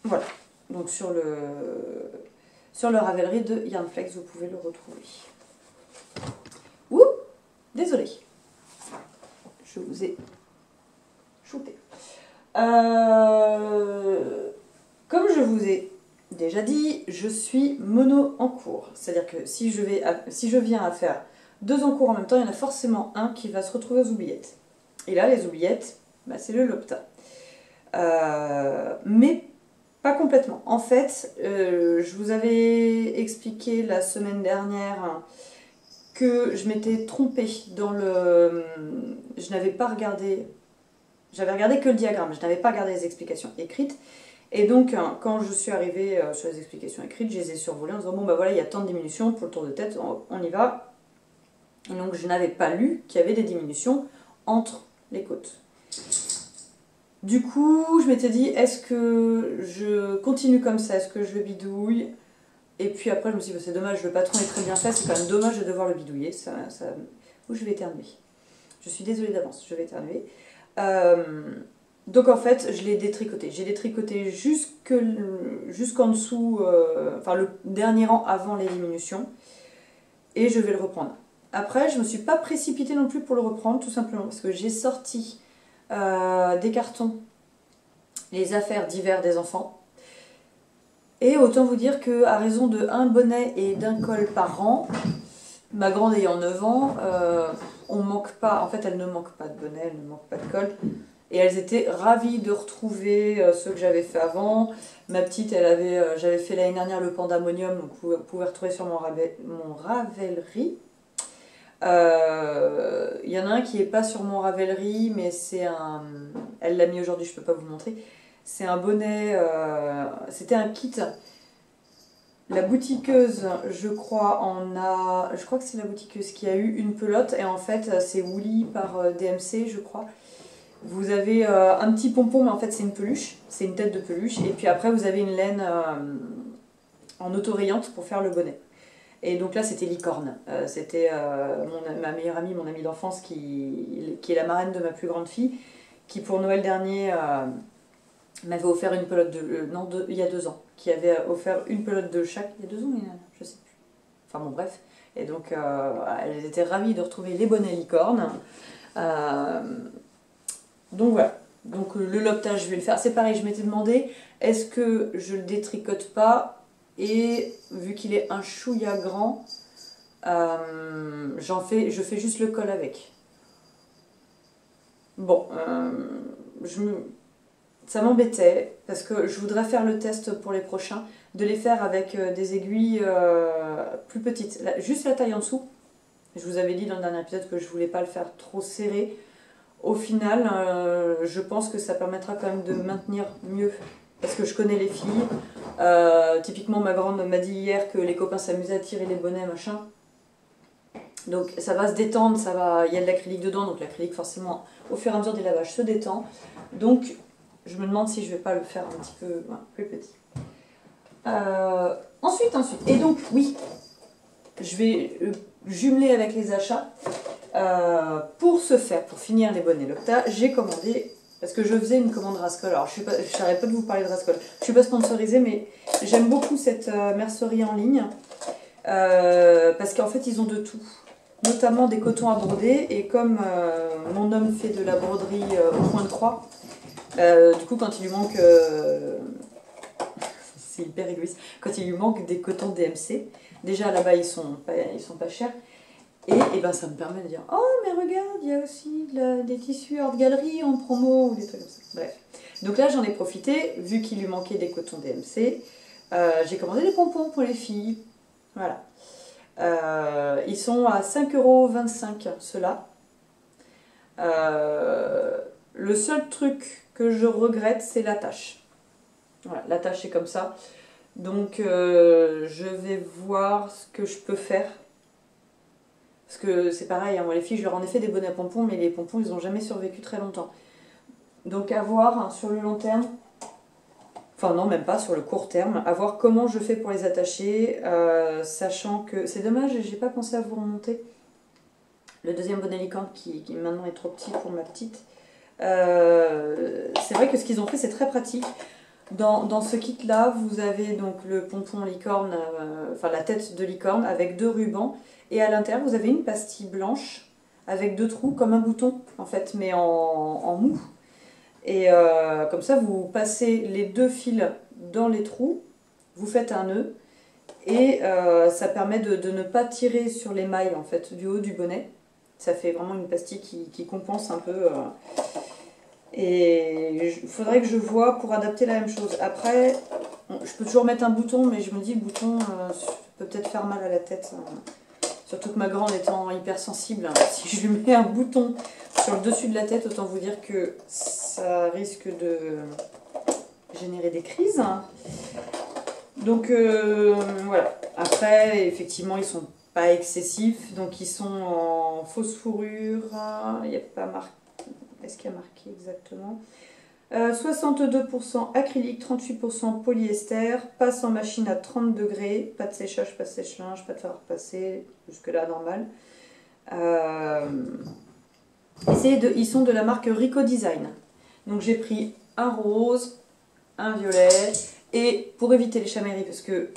Voilà. Donc sur le Ravelry de Yarnflex, vous pouvez le retrouver. Ouh, désolée. Je vous ai shooté. Comme je vous ai déjà dit, je suis mono en cours. C'est-à-dire que si je viens à faire 2 en cours en même temps, il y en a forcément un qui va se retrouver aux oubliettes. Et là, les oubliettes, bah, c'est le Lopta. Mais pas complètement. En fait, je vous avais expliqué la semaine dernière que je m'étais trompée dans le... Je n'avais pas regardé... J'avais regardé que le diagramme, je n'avais pas regardé les explications écrites. Et donc, quand je suis arrivée sur les explications écrites, je les ai survolées en disant, bon bah voilà, il y a tant de diminutions pour le tour de tête, on y va. Et donc, je n'avais pas lu qu'il y avait des diminutions entre les côtes. Du coup, je m'étais dit, est-ce que je continue comme ça? Est-ce que je le bidouille? Et puis après, je me suis dit, c'est dommage, le patron est très bien fait, c'est quand même dommage de devoir le bidouiller. Ou je vais éternuer. Je suis désolée d'avance, je vais éternuer. Donc en fait, je l'ai détricoté. J'ai détricoté jusqu'en dessous, enfin le dernier rang avant les diminutions. Et je vais le reprendre. Après, je ne me suis pas précipitée non plus pour le reprendre, tout simplement parce que j'ai sorti des cartons, les affaires d'hiver des enfants. Et autant vous dire qu'à raison de 1 bonnet et d'un col par an, ma grande ayant 9 ans, on manque pas, en fait elle ne manque pas de bonnet, elle ne manque pas de col. Et elles étaient ravies de retrouver ceux que j'avais fait avant. Ma petite, j'avais fait l'année dernière le pandamonium, donc vous pouvez retrouver sur mon Ravelry. Il y en a un qui n'est pas sur mon Ravelry, mais c'est un... Elle l'a mis aujourd'hui, je ne peux pas vous le montrer. C'est un bonnet, c'était un kit. La boutiqueuse, je crois que c'est la boutiqueuse qui a eu une pelote. Et en fait, c'est Woolly par DMC, je crois. Vous avez un petit pompon, mais en fait c'est une peluche, c'est une tête de peluche. Et puis après vous avez une laine en autorayante pour faire le bonnet. Et donc là c'était licorne. C'était ma meilleure amie, mon amie d'enfance qui est la marraine de ma plus grande fille, qui pour Noël dernier m'avait offert une pelote il y a 2 ans, qui avait offert une pelote de chaque, il y a 2 ans, je sais plus. Enfin bon bref. Et donc elles étaient ravies de retrouver les bonnets licorne. Donc voilà, donc le lopetage je vais le faire, c'est pareil, je m'étais demandé est-ce que je le détricote pas et vu qu'il est un chouïa grand, Je fais juste le col avec. Bon, ça m'embêtait parce que je voudrais faire le test pour les prochains, de les faire avec des aiguilles plus petites. Juste la taille en dessous. Je vous avais dit dans le dernier épisode que je voulais pas le faire trop serré. Au final, je pense que ça permettra quand même de maintenir mieux. Parce que je connais les filles. Typiquement, ma grande m'a dit hier que les copains s'amusaient à tirer les bonnets, machin. Donc ça va se détendre, il y a de l'acrylique dedans, donc l'acrylique forcément au fur et à mesure des lavages se détend. Donc je me demande si je vais pas le faire un petit peu plus petit. Ensuite, et donc oui, je vais jumeler avec les achats. Pour finir les bonnets Locta, j'ai commandé, parce que je faisais une commande Rascol. Alors je n'arrête pas de vous parler de Rascol, je suis pas sponsorisée, mais j'aime beaucoup cette mercerie en ligne, parce qu'en fait ils ont de tout. Notamment des cotons à broder, et comme mon homme fait de la broderie au point de croix, du coup quand il lui manque, c'est hyper égoïste, quand il lui manque des cotons DMC, déjà là-bas ils sont pas chers, et ben ça me permet de dire oh mais regarde, il y a aussi des tissus Art Gallery en promo, ou des trucs comme ça. Bref, donc là j'en ai profité, vu qu'il lui manquait des cotons DMC, j'ai commandé des pompons pour les filles, voilà. Ils sont à 5,25 € ceux-là. Le seul truc que je regrette, c'est l'attache. Voilà, l'attache est comme ça. Donc je vais voir ce que je peux faire. Parce que c'est pareil, hein, moi les filles, je leur en ai fait des bonnets à pompons, mais les pompons, ils n'ont jamais survécu très longtemps. Donc à voir hein, sur le long terme. Enfin non, même pas, sur le court terme, à voir comment je fais pour les attacher, sachant que c'est dommage, j'ai pas pensé à vous remonter le deuxième bonnet licorne qui maintenant est trop petit pour ma petite. C'est vrai que ce qu'ils ont fait c'est très pratique. Dans ce kit là, vous avez donc le pompon licorne, enfin la tête de licorne avec 2 rubans, et à l'intérieur vous avez une pastille blanche avec 2 trous comme un bouton en fait, mais en mou. Et comme ça, vous passez les 2 fils dans les trous, vous faites un nœud, et ça permet de ne pas tirer sur les mailles en fait, du haut du bonnet. Ça fait vraiment une pastille qui compense un peu. Et il faudrait que je vois pour adapter la même chose. Après, je peux toujours mettre un bouton, mais je me dis le bouton peut peut-être faire mal à la tête. Surtout que ma grande étant hypersensible, si je lui mets un bouton sur le dessus de la tête, autant vous dire que ça risque de générer des crises. Donc voilà. Après, effectivement, ils sont pas excessifs, donc ils sont en fausse fourrure. Il n'y a pas marqué. Est-ce qu'il y a marqué exactement 62% acrylique, 38% polyester, passe en machine à 30 degrés, pas de séchage, pas de sèche-linge, pas de faire repasser, jusque-là normal. Ils sont de la marque Rico Design. Donc j'ai pris un rose, un violet, et pour éviter les chamailleries, parce que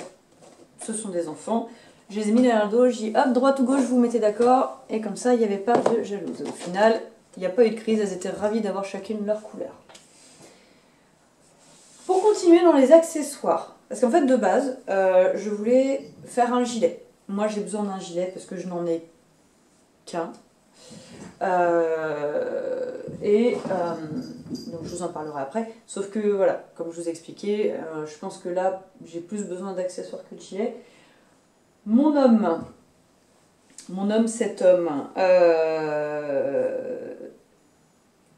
ce sont des enfants, je les ai mis derrière le dos, j'ai dit hop, droite ou gauche, vous mettez d'accord, et comme ça il n'y avait pas de jalouse. Au final, il n'y a pas eu de crise, elles étaient ravies d'avoir chacune leur couleur. Pour continuer dans les accessoires, parce qu'en fait de base, je voulais faire un gilet. Moi j'ai besoin d'un gilet parce que je n'en ai qu'un. Donc je vous en parlerai après. Sauf que voilà, comme je vous ai expliqué, je pense que là j'ai plus besoin d'accessoires que de gilet. Mon homme, cet homme,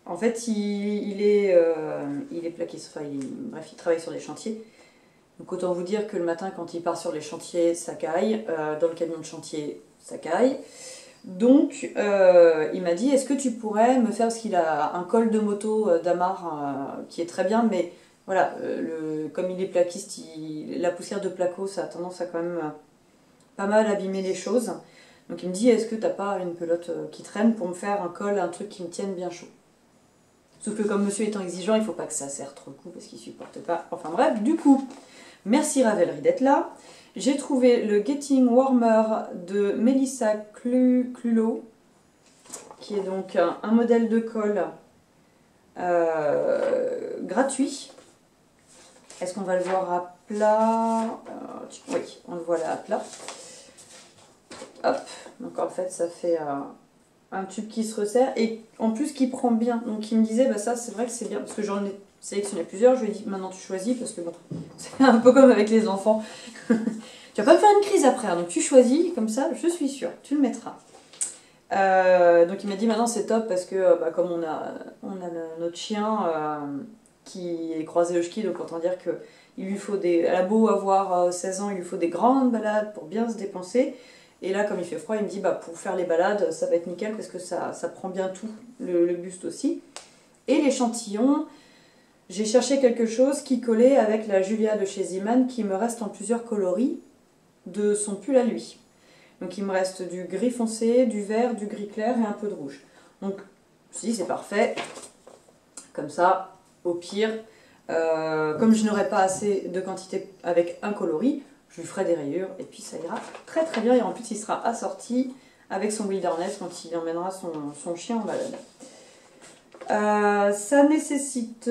en fait, il est plaquiste, enfin, bref, il travaille sur des chantiers. Donc autant vous dire que le matin, quand il part sur les chantiers, ça caille. Dans le camion de chantier, ça caille. Donc, il m'a dit, est-ce que tu pourrais me faire, parce qu'il a un col de moto d'Amar qui est très bien, mais voilà, comme il est plaquiste, la poussière de placo, ça a tendance à quand même pas mal abîmer les choses. Donc il me dit, est-ce que t'as pas une pelote qui traîne pour me faire un col, un truc qui me tienne bien chaud? Sauf que comme monsieur étant exigeant, il ne faut pas que ça serre trop le coup parce qu'il ne supporte pas. Enfin bref, du coup, merci Ravelry d'être là. J'ai trouvé le Getting Warmer de Melissa Clulo, qui est donc un modèle de col gratuit. Est-ce qu'on va le voir à plat? Oui, on le voit là à plat. hop, donc en fait ça fait un tube qui se resserre et en plus qui prend bien. Donc il me disait, bah ça c'est vrai que c'est bien, parce que j'en ai sélectionné plusieurs, je lui ai dit maintenant tu choisis, parce que bon, c'est un peu comme avec les enfants. Tu vas pas me faire une crise après, hein, donc tu choisis, comme ça je suis sûre, tu le mettras. Donc il m'a dit maintenant c'est top parce que bah, comme on a notre chien qui est croisé au ski, donc autant dire que il lui faut elle a beau avoir 16 ans, il lui faut des grandes balades pour bien se dépenser. Et là, comme il fait froid, il me dit bah, pour faire les balades, ça va être nickel parce que ça prend bien tout, le buste aussi. Et l'échantillon, j'ai cherché quelque chose qui collait avec la Julia de chez Zeeman qui me reste en plusieurs coloris de son pull à lui. Donc il me reste du gris foncé, du vert, du gris clair et un peu de rouge. Donc je me suis dit c'est parfait. Comme ça, au pire, comme je n'aurai pas assez de quantité avec un coloris, je lui ferai des rayures et puis ça ira très très bien. Et en plus, il sera assorti avec son wilderness quand il emmènera son chien en balade. Ça nécessite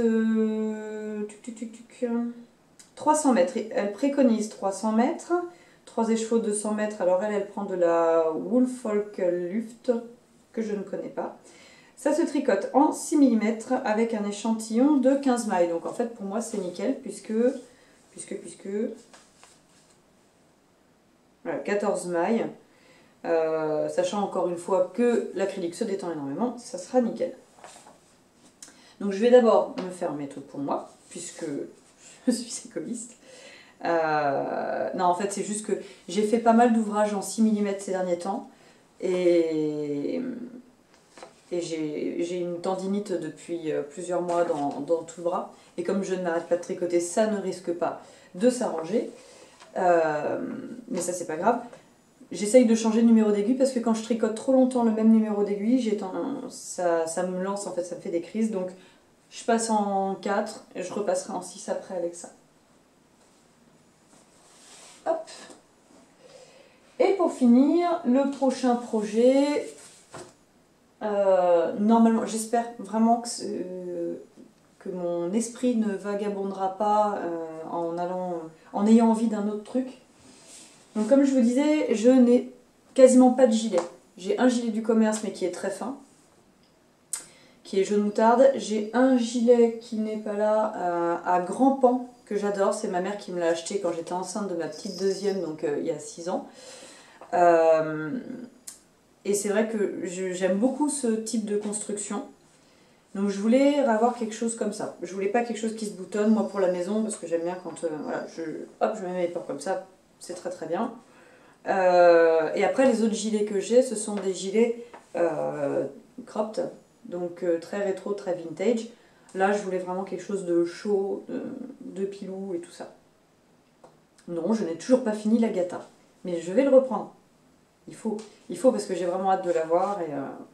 300 mètres. Elle préconise 300 mètres. 3 écheveaux 200 mètres. Alors elle prend de la Woolfolk Luft que je ne connais pas. Ça se tricote en 6 mm avec un échantillon de 15 mailles. Donc en fait pour moi c'est nickel puisque voilà, 14 mailles. Sachant encore une fois que l'acrylique se détend énormément, ça sera nickel. Donc je vais d'abord me faire mes trucs pour moi puisque je suis écoliste. Non en fait c'est juste que j'ai fait pas mal d'ouvrages en 6 mm ces derniers temps et j'ai une tendinite depuis plusieurs mois dans tout le bras. Et comme je n'arrête pas de tricoter, ça ne risque pas de s'arranger. Mais ça, c'est pas grave. J'essaye de changer le numéro d'aiguille parce que quand je tricote trop longtemps le même numéro d'aiguille, ça me lance, en fait, ça me fait des crises. Donc, je passe en 4 et je repasserai en 6 après avec ça. Hop. Et pour finir, le prochain projet... normalement, j'espère vraiment que mon esprit ne vagabondera pas en ayant envie d'un autre truc. Donc comme je vous disais, je n'ai quasiment pas de gilet. J'ai un gilet du commerce mais qui est très fin, qui est jaune moutarde. J'ai un gilet qui n'est pas là, à grands pans, que j'adore. C'est ma mère qui me l'a acheté quand j'étais enceinte de ma petite deuxième, donc il y a 6 ans. Et c'est vrai que j'aime beaucoup ce type de construction. Donc je voulais avoir quelque chose comme ça. Je voulais pas quelque chose qui se boutonne, moi pour la maison, parce que j'aime bien quand voilà, je mets mes peurs comme ça, c'est très très bien. Et après les autres gilets que j'ai, ce sont des gilets cropped, donc très rétro, très vintage. Là je voulais vraiment quelque chose de chaud, de pilou et tout ça. Non, je n'ai toujours pas fini la gâta, mais je vais le reprendre. Il faut parce que j'ai vraiment hâte de l'avoir.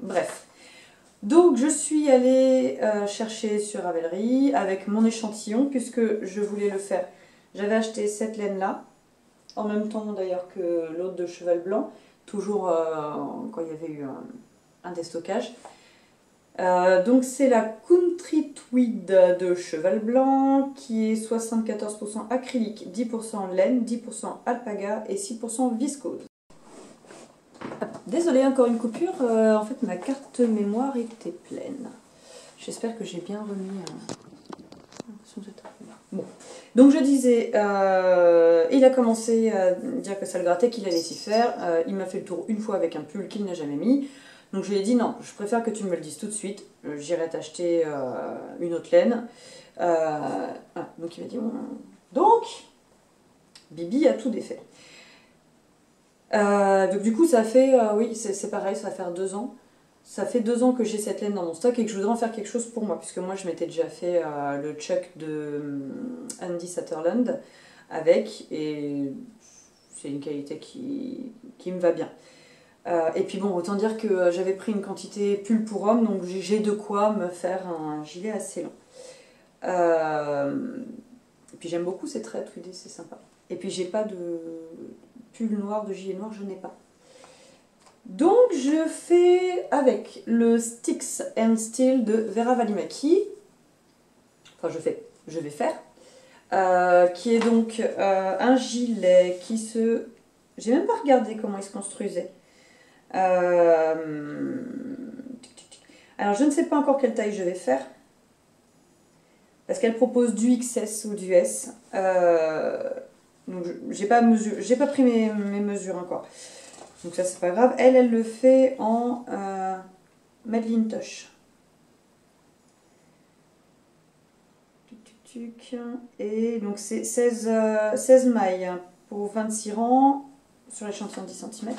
Bref. Donc je suis allée chercher sur Ravelry avec mon échantillon puisque je voulais le faire. J'avais acheté cette laine-là, en même temps d'ailleurs que l'autre de cheval blanc, toujours quand il y avait eu un déstockage. Donc c'est la Country Tweed de cheval blanc qui est 74% acrylique, 10% laine, 10% alpaga et 6% viscose. Désolée, encore une coupure, en fait ma carte mémoire était pleine. J'espère que j'ai bien remis... Bon, donc je disais, il a commencé à dire que ça le grattait, qu'il allait s'y faire. Il m'a fait le tour une fois avec un pull qu'il n'a jamais mis. Donc je lui ai dit non, je préfère que tu me le dises tout de suite. J'irai t'acheter une autre laine. Donc il m'a dit donc, Bibi a tout défait. Donc du coup ça fait, oui c'est pareil, ça va faire 2 ans. Ça fait 2 ans que j'ai cette laine dans mon stock et que je voudrais en faire quelque chose pour moi. Puisque moi je m'étais déjà fait le Chuck de Andy Sutherland avec. Et c'est une qualité qui me va bien. Et puis bon, autant dire que j'avais pris une quantité pull pour homme. Donc j'ai de quoi me faire un gilet assez long. Et puis j'aime beaucoup ces traits tweedés, c'est sympa. Et puis j'ai pas de pull noir, de gilet noir, je n'ai pas. Donc je fais avec le Sticks and Steel de Vera Välimäki. Enfin je vais faire. Qui est donc un gilet qui se... J'ai même pas regardé comment il se construisait. Alors je ne sais pas encore quelle taille je vais faire. Parce qu'elle propose du XS ou du S. Donc j'ai pas pris mes mesures encore. Donc ça c'est pas grave. Elle le fait en Madeline Touch. Et donc c'est 16 mailles pour 26 rangs sur l'échantillon 10 cm.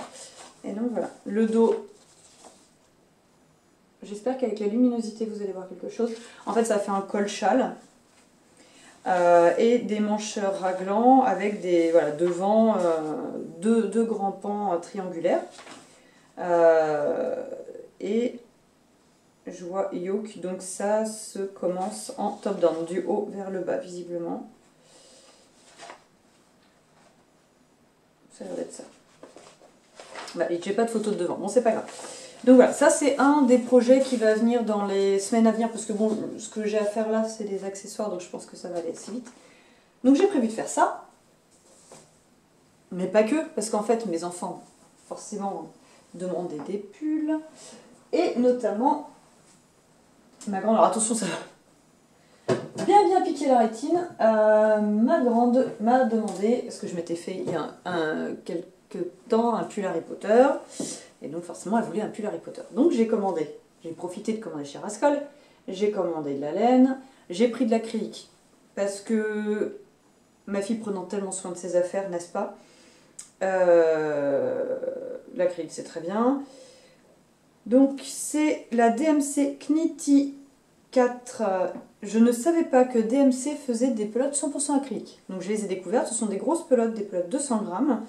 Et donc voilà, le dos. J'espère qu'avec la luminosité vous allez voir quelque chose. En fait ça fait un col châle et des manches raglants avec des devant deux grands pans triangulaires. Et je vois yoke, donc ça se commence en top down, du haut vers le bas visiblement. Ça a l'air d'être ça. Bah, j'ai pas de photo de devant, bon c'est pas grave. Donc voilà, ça c'est un des projets qui va venir dans les semaines à venir, parce que bon, ce que j'ai à faire là c'est des accessoires, donc je pense que ça va aller assez vite. Donc j'ai prévu de faire ça, mais pas que, parce qu'en fait mes enfants forcément demandaient des pulls, et notamment ma grande, alors attention ça va bien piquer la rétine, ma grande m'a demandé, parce que je m'étais fait il y a quelques temps un pull Harry Potter, et donc forcément elle voulait un pull Harry Potter. Donc j'ai profité de commander chez Rascol, j'ai commandé de la laine, j'ai pris de l'acrylique, parce que ma fille prenant tellement soin de ses affaires, n'est-ce pas, l'acrylique c'est très bien. Donc c'est la DMC Knitty 4. Je ne savais pas que DMC faisait des pelotes 100% acrylique. Donc je les ai découvertes, ce sont des grosses pelotes, des pelotes 200 grammes.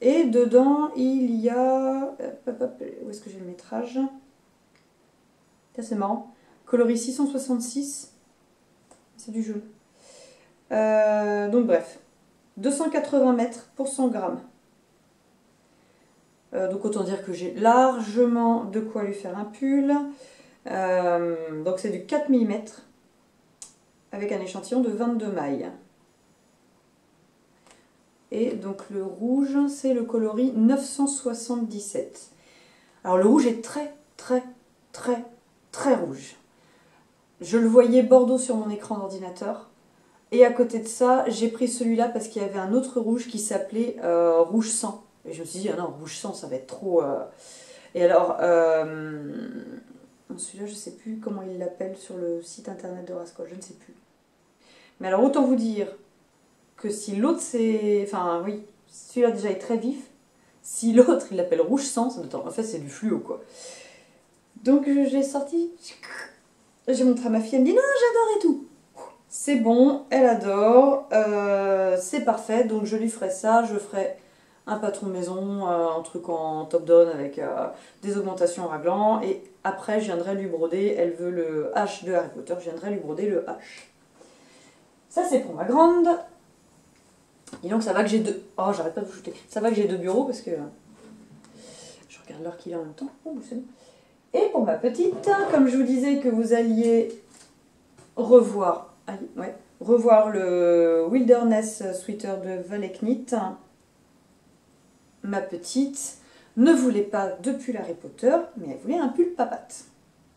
Et dedans il y a... Où est-ce que j'ai le métrage? C'est marrant. Coloris 666. C'est du jaune. Donc bref. 280 mètres pour 100 grammes. Donc autant dire que j'ai largement de quoi lui faire un pull. Donc c'est du 4 mm avec un échantillon de 22 mailles. Et donc le rouge, c'est le coloris 977. Alors le rouge est très rouge. Je le voyais bordeaux sur mon écran d'ordinateur. Et à côté de ça, j'ai pris celui-là parce qu'il y avait un autre rouge qui s'appelait rouge sang. Et je me suis dit, ah non, rouge sang, ça va être trop... Et alors, celui-là, je ne sais plus comment il l'appelle sur le site internet de Rascol, je ne sais plus. Mais alors, autant vous dire que si l'autre, c'est... Enfin, oui, celui-là déjà est très vif. Si l'autre, il l'appelle rouge sang, en fait, c'est du fluo, quoi. Donc, j'ai sorti... J'ai montré à ma fille, elle me dit, non, j'adore et tout. C'est bon, elle adore, c'est parfait, donc je lui ferai ça, je ferai un patron maison, un truc en top down avec des augmentations raglant, et après je viendrai lui broder, elle veut le H de Harry Potter, je viendrai lui broder le H. Ça c'est pour ma grande, et donc ça va que j'ai deux, oh j'arrête pas de vous jeter, ça va que j'ai deux bureaux parce que je regarde l'heure qu'il est en même temps, oh c'est bon. Et pour ma petite, comme je vous disais que vous alliez revoir le Wilderness Sweater de Valeknit, ma petite ne voulait pas de pull Harry Potter, mais elle voulait un pull papate.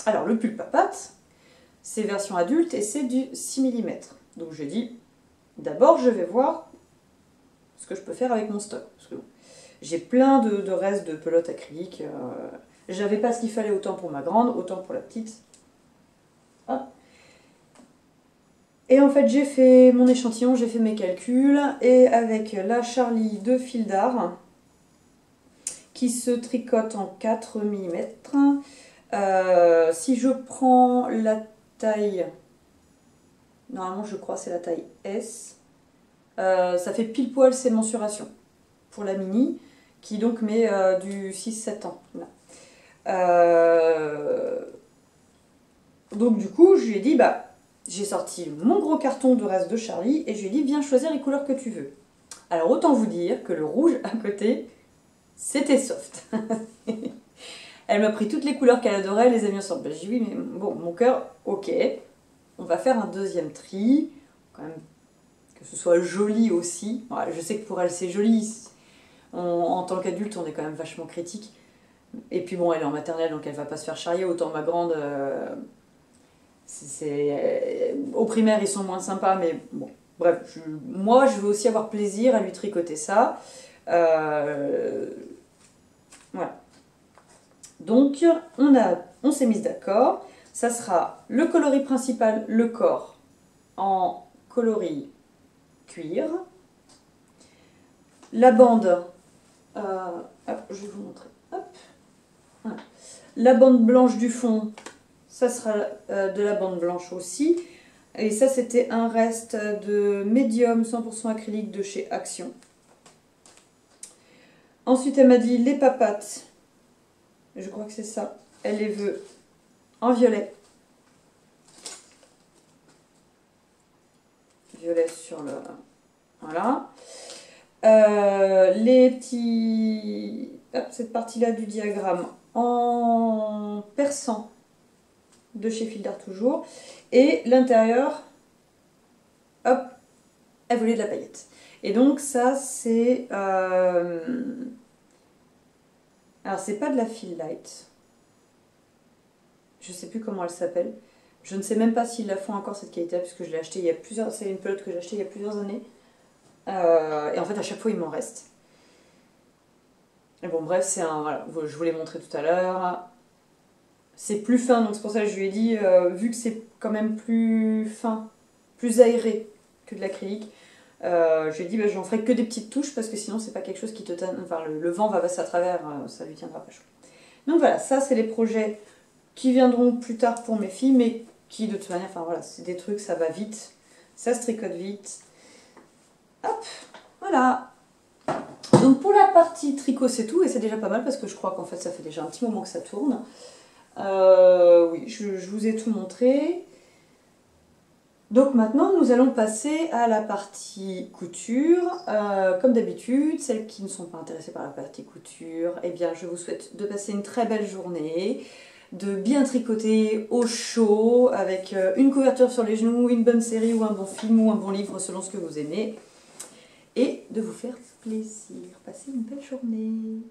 Alors le pull papate, c'est version adulte et c'est du 6 mm. Donc je dis, d'abord je vais voir ce que je peux faire avec mon stock. Parce que j'ai plein de restes de pelote acrylique. J'avais pas ce qu'il fallait autant pour ma grande, autant pour la petite. Hop. Et en fait, j'ai fait mon échantillon, j'ai fait mes calculs, et avec la Charlie de fil d'art, qui se tricote en 4 mm, si je prends la taille, normalement je crois que c'est la taille S, ça fait pile poil ses mensurations pour la mini, qui donc met du 6-7 ans. Là. Donc du coup, je lui ai dit, bah, j'ai sorti mon gros carton de reste de Charlie et je lui ai dit viens choisir les couleurs que tu veux. Alors autant vous dire que le rouge à côté, c'était soft. Elle m'a pris toutes les couleurs qu'elle adorait, elle les a mis ensemble. Ben, j'ai dit oui mais bon, mon cœur, ok, on va faire un deuxième tri, quand même que ce soit joli aussi. Voilà, je sais que pour elle c'est joli, en tant qu'adulte on est quand même vachement critique. Et puis bon, elle est en maternelle, donc elle va pas se faire charrier, autant ma grande... au primaire, ils sont moins sympas, mais bon. Bref, moi, je veux aussi avoir plaisir à lui tricoter ça. Voilà. Donc, on s'est mis d'accord. Ça sera le coloris principal, le corps, en coloris cuir. La bande, hop, je vais vous montrer. Hop. Voilà. La bande blanche du fond, ça sera de la bande blanche aussi. Et ça, c'était un reste de médium 100% acrylique de chez Action. Ensuite, elle m'a dit les papates. Je crois que c'est ça. Elle les veut en violet. Violet sur le... Voilà. Les petits... Hop, cette partie-là du diagramme en perçant de chez Fil d'Art toujours. Et l'intérieur, hop, elle voulait de la paillette. Et donc ça, c'est... Alors, c'est pas de la Fil Light. Je sais plus comment elle s'appelle. Je ne sais même pas s'ils la font encore cette qualité, puisque je l'ai acheté il y a plusieurs... C'est une pelote que j'ai achetée il y a plusieurs années. Et en fait, à chaque fois, il m'en reste. Et bon, bref, c'est un... Voilà, je vous l'ai montré tout à l'heure. C'est plus fin, donc c'est pour ça que je lui ai dit, vu que c'est quand même plus fin, plus aéré que de l'acrylique, je lui ai dit, bah, j'en ferai que des petites touches, parce que sinon, c'est pas quelque chose qui te... Enfin, le vent va passer à travers, ça lui tiendra pas chaud. Donc voilà, ça, c'est les projets qui viendront plus tard pour mes filles, mais qui, de toute manière, enfin voilà, c'est des trucs, ça va vite, ça se tricote vite. Hop, voilà. Donc pour la partie tricot, c'est tout, et c'est déjà pas mal, parce que je crois qu'en fait, ça fait déjà un petit moment que ça tourne. Oui, je vous ai tout montré. Donc maintenant, nous allons passer à la partie couture. Comme d'habitude, celles qui ne sont pas intéressées par la partie couture, eh bien, je vous souhaite de passer une très belle journée, de bien tricoter au chaud, avec une couverture sur les genoux, une bonne série ou un bon film ou un bon livre selon ce que vous aimez, et de vous faire plaisir. Passez une belle journée.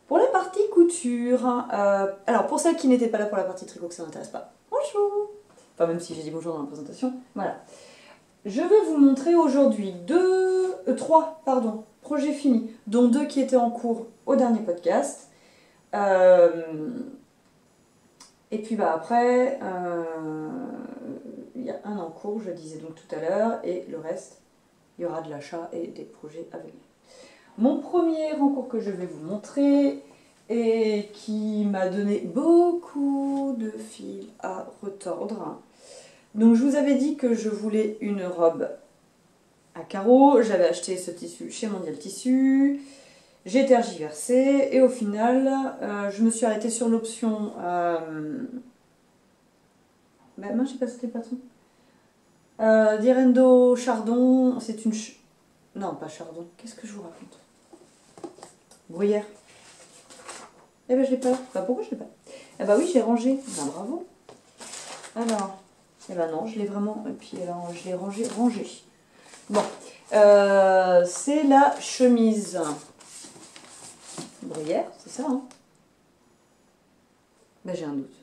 Pour la partie couture, alors pour celles qui n'étaient pas là pour la partie tricot, que ça n'intéresse pas, bonjour. Enfin, même si j'ai dit bonjour dans la présentation, voilà. Je vais vous montrer aujourd'hui trois projets finis, dont 2 qui étaient en cours au dernier podcast. Et puis bah après, il y a un en cours, je disais donc tout à l'heure, et le reste, il y aura de l'achat et des projets à venir. Mon premier en cours que je vais vous montrer, et qui m'a donné beaucoup de fil à retordre. Donc je vous avais dit que je voulais une robe à carreaux, j'avais acheté ce tissu chez Mondial Tissu, j'ai tergiversé et au final je me suis arrêtée sur l'option... Moi j'ai pas sauté le patron. D'Irendo Chardon, c'est une... Non, pas Chardon, qu'est-ce que je vous raconte? Bruyère. Eh ben je l'ai pas. Bah pourquoi je l'ai pas? Eh bah oui, j'ai rangé. Ben bravo. Alors, eh ben non, je l'ai vraiment... Et puis alors, je l'ai rangé. Bon, c'est la chemise Bruyère, c'est ça, hein? Ben j'ai un doute.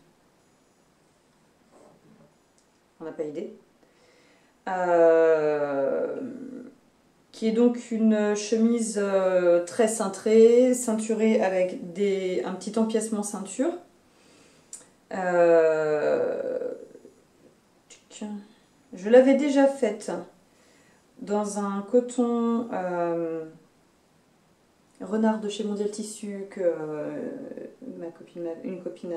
On n'a pas idée. Qui est donc une chemise très cintrée, ceinturée avec un petit empiècement ceinture. Je l'avais déjà faite dans un coton renard de chez Mondial Tissu que une copine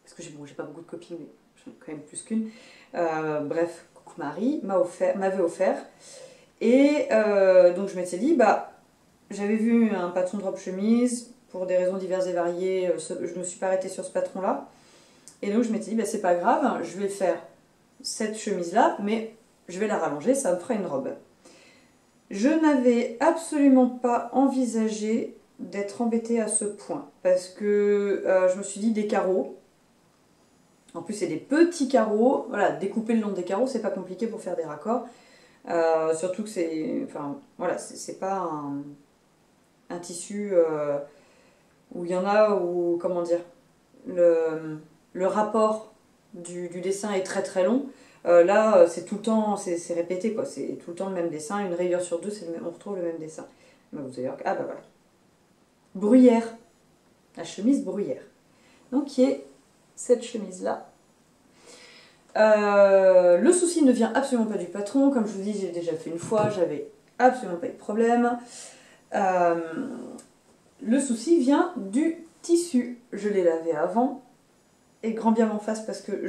parce que j'ai pas beaucoup de copines, mais j'en ai quand même plus qu'une. Bref, coucou Marie, m'avait offert. Et donc je m'étais dit, bah, j'avais vu un patron de robe chemise, pour des raisons diverses et variées, je me suis pas arrêtée sur ce patron-là. Et donc je m'étais dit, bah, c'est pas grave, je vais faire cette chemise-là, mais je vais la rallonger, ça me fera une robe. Je n'avais absolument pas envisagé d'être embêtée à ce point, parce que je me suis dit, des carreaux, en plus c'est des petits carreaux, voilà, découper le long des carreaux, c'est pas compliqué pour faire des raccords. Surtout que c'est, enfin, voilà, c'est pas un tissu où il y en a où, comment dire, le rapport du dessin est très très long. Là, c'est tout le temps, c'est répété, quoi. C'est tout le temps le même dessin. Une rayure sur deux, on retrouve le même dessin. Bah, vous allez voir, ah bah voilà. Bruyère. La chemise bruyère. Donc, qui est cette chemise-là. Le souci ne vient absolument pas du patron. Comme je vous dis, j'ai déjà fait une fois, j'avais absolument pas eu de problème. Le souci vient du tissu. Je l'ai lavé avant. Et grand bien m'en fasse parce que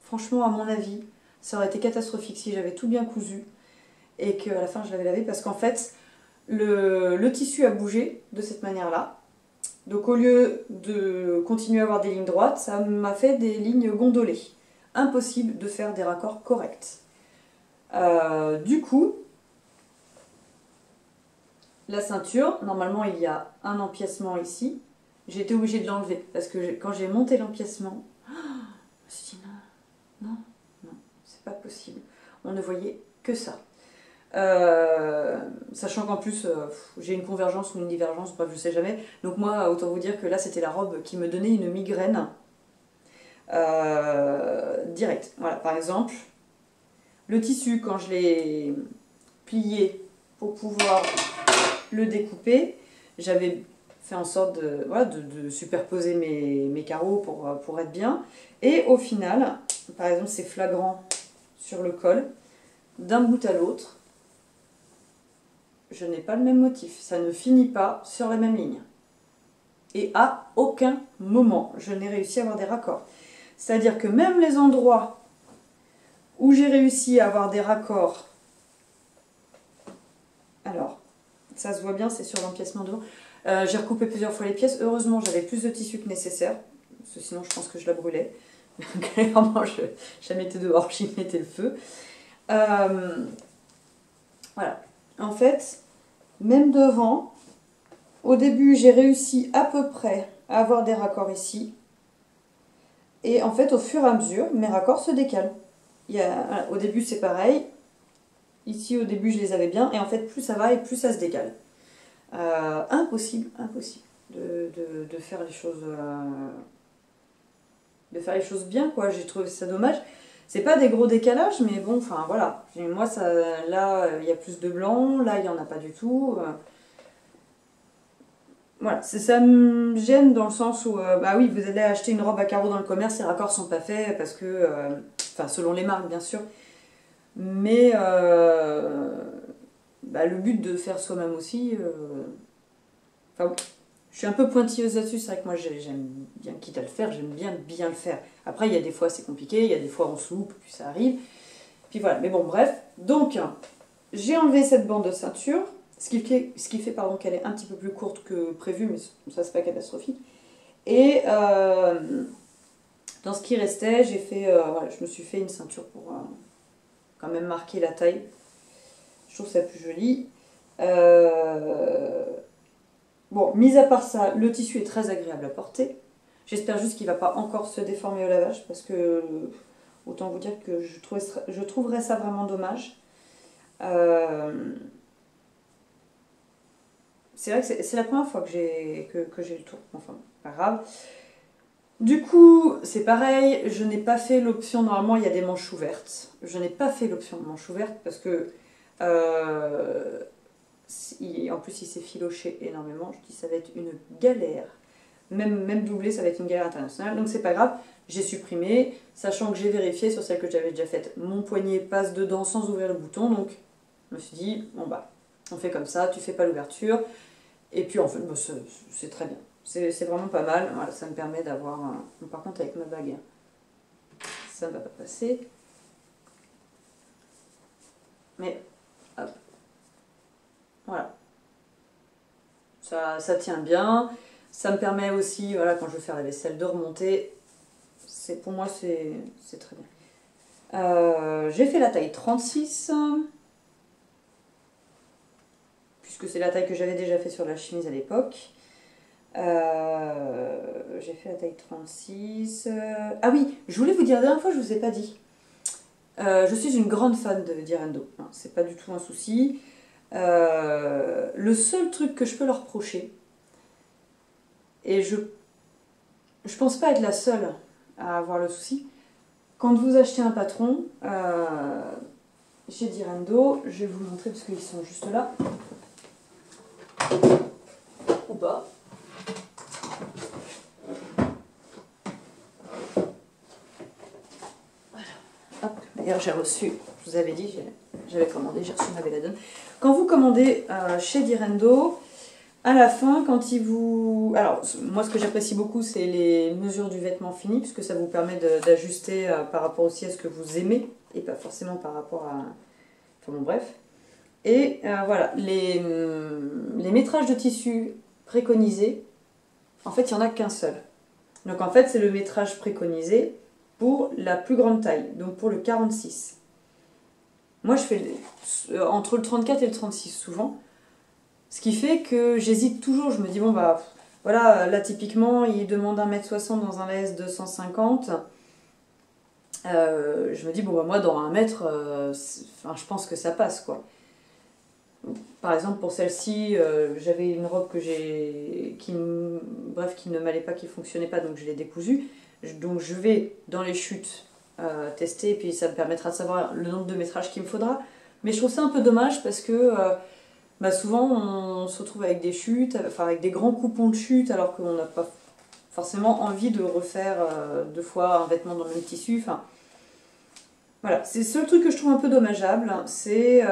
franchement, à mon avis, ça aurait été catastrophique si j'avais tout bien cousu et qu'à la fin je l'avais lavé parce qu'en fait, le tissu a bougé de cette manière-là. Donc au lieu de continuer à avoir des lignes droites, ça m'a fait des lignes gondolées. Impossible de faire des raccords corrects. Du coup, la ceinture, normalement il y a un empiècement ici. J'ai été obligée de l'enlever parce que quand j'ai monté l'empiècement, je me suis dit non, c'est pas possible. On ne voyait que ça. Sachant qu'en plus j'ai une convergence ou une divergence, bref je sais jamais, donc moi autant vous dire que là c'était la robe qui me donnait une migraine directe. Voilà, par exemple le tissu quand je l'ai plié pour pouvoir le découper, j'avais fait en sorte de, voilà, de superposer mes carreaux pour être bien, et au final par exemple c'est flagrant sur le col, d'un bout à l'autre je n'ai pas le même motif, ça ne finit pas sur la même ligne. Et à aucun moment, je n'ai réussi à avoir des raccords. C'est-à-dire que même les endroits où j'ai réussi à avoir des raccords, alors, ça se voit bien, c'est sur l'empiècement devant, j'ai recoupé plusieurs fois les pièces, heureusement j'avais plus de tissu que nécessaire, parce que sinon je pense que je la brûlais. Clairement, je la mettais dehors, j'y mettais le feu. Voilà. En fait, même devant, au début, j'ai réussi à peu près à avoir des raccords ici. Et en fait, au fur et à mesure, mes raccords se décalent. Voilà, au début, c'est pareil. Ici, au début, je les avais bien. Et en fait, plus ça va et plus ça se décale. Impossible de faire les choses... de faire les choses bien, quoi. J'ai trouvé ça dommage. C'est pas des gros décalages, mais bon, enfin, voilà. Moi, ça, là, il y a plus de blanc. Là, il n'y en a pas du tout. Voilà, ça me gêne dans le sens où, bah oui, vous allez acheter une robe à carreaux dans le commerce, les raccords sont pas faits parce que, enfin selon les marques bien sûr, mais bah, le but de faire soi-même aussi, enfin je suis un peu pointilleuse là-dessus, c'est vrai que moi j'aime bien, quitte à le faire, j'aime bien le faire. Après il y a des fois c'est compliqué, il y a des fois on soupe, puis ça arrive, puis voilà, mais bon bref, donc j'ai enlevé cette bande de ceinture. Ce qui fait pardon, qu'elle est un petit peu plus courte que prévu, mais ça c'est pas catastrophique. Et dans ce qui restait, j'ai fait, voilà, je me suis fait une ceinture pour quand même marquer la taille. Je trouve ça plus joli. Bon, mis à part ça, le tissu est très agréable à porter. J'espère juste qu'il ne va pas encore se déformer au lavage, parce que autant vous dire que je trouverais ça vraiment dommage. C'est vrai que c'est la première fois que j'ai le tour. Enfin, pas grave. Du coup, c'est pareil, je n'ai pas fait l'option, normalement il y a des manches ouvertes. Je n'ai pas fait l'option de manches ouvertes parce que, en plus il s'est filoché énormément, je dis ça va être une galère. Même doublé, ça va être une galère internationale, donc c'est pas grave, j'ai supprimé, sachant que j'ai vérifié sur celle que j'avais déjà faite, mon poignet passe dedans sans ouvrir le bouton, donc je me suis dit, bon bah, on fait comme ça, tu fais pas l'ouverture. Et puis en fait, bah, c'est très bien. C'est vraiment pas mal. Voilà, ça me permet d'avoir... Par contre, avec ma bague, ça ne va pas passer. Mais, hop. Voilà. Ça tient bien. Ça me permet aussi, voilà, quand je veux faire la vaisselle, de remonter. Pour moi, c'est très bien. J'ai fait la taille 36. Puisque c'est la taille que j'avais déjà fait sur la chemise à l'époque. J'ai fait la taille 36. Ah oui, je voulais vous dire, la dernière fois je vous ai pas dit. Je suis une grande fan de Direndo, c'est pas du tout un souci. Le seul truc que je peux leur reprocher, Et je pense pas être la seule à avoir le souci. Quand vous achetez un patron, chez Direndo, je vais vous le montrer parce qu'ils sont juste là. Ou pas. Voilà. Hop. D'ailleurs, j'ai reçu, je vous avais dit, j'avais commandé, j'ai reçu ma belladone. Quand vous commandez chez Direndo, à la fin, quand ils vous... Alors, moi, ce que j'apprécie beaucoup, c'est les mesures du vêtement fini, puisque ça vous permet d'ajuster par rapport aussi à ce que vous aimez, et pas forcément par rapport à... Enfin bon, bref. Et voilà, les métrages de tissu préconisés, en fait, il n'y en a qu'un seul. Donc, en fait, c'est le métrage préconisé pour la plus grande taille, donc pour le 46. Moi, je fais entre le 34 et le 36, souvent. Ce qui fait que j'hésite toujours, je me dis, bon bah, voilà, là typiquement, il demande 1m60 dans un laisse 250. Je me dis, bon bah moi, dans 1 mètre, je pense que ça passe, quoi. Par exemple, pour celle-ci, j'avais une robe qui ne m'allait pas, qui fonctionnait pas, donc je l'ai décousue. Donc je vais dans les chutes tester, et puis ça me permettra de savoir le nombre de métrages qu'il me faudra. Mais je trouve ça un peu dommage parce que... souvent on se retrouve avec des chutes, enfin avec des grands coupons de chute alors qu'on n'a pas forcément envie de refaire 2 fois un vêtement dans le même tissu. Enfin, voilà, c'est le seul truc que je trouve un peu dommageable, c'est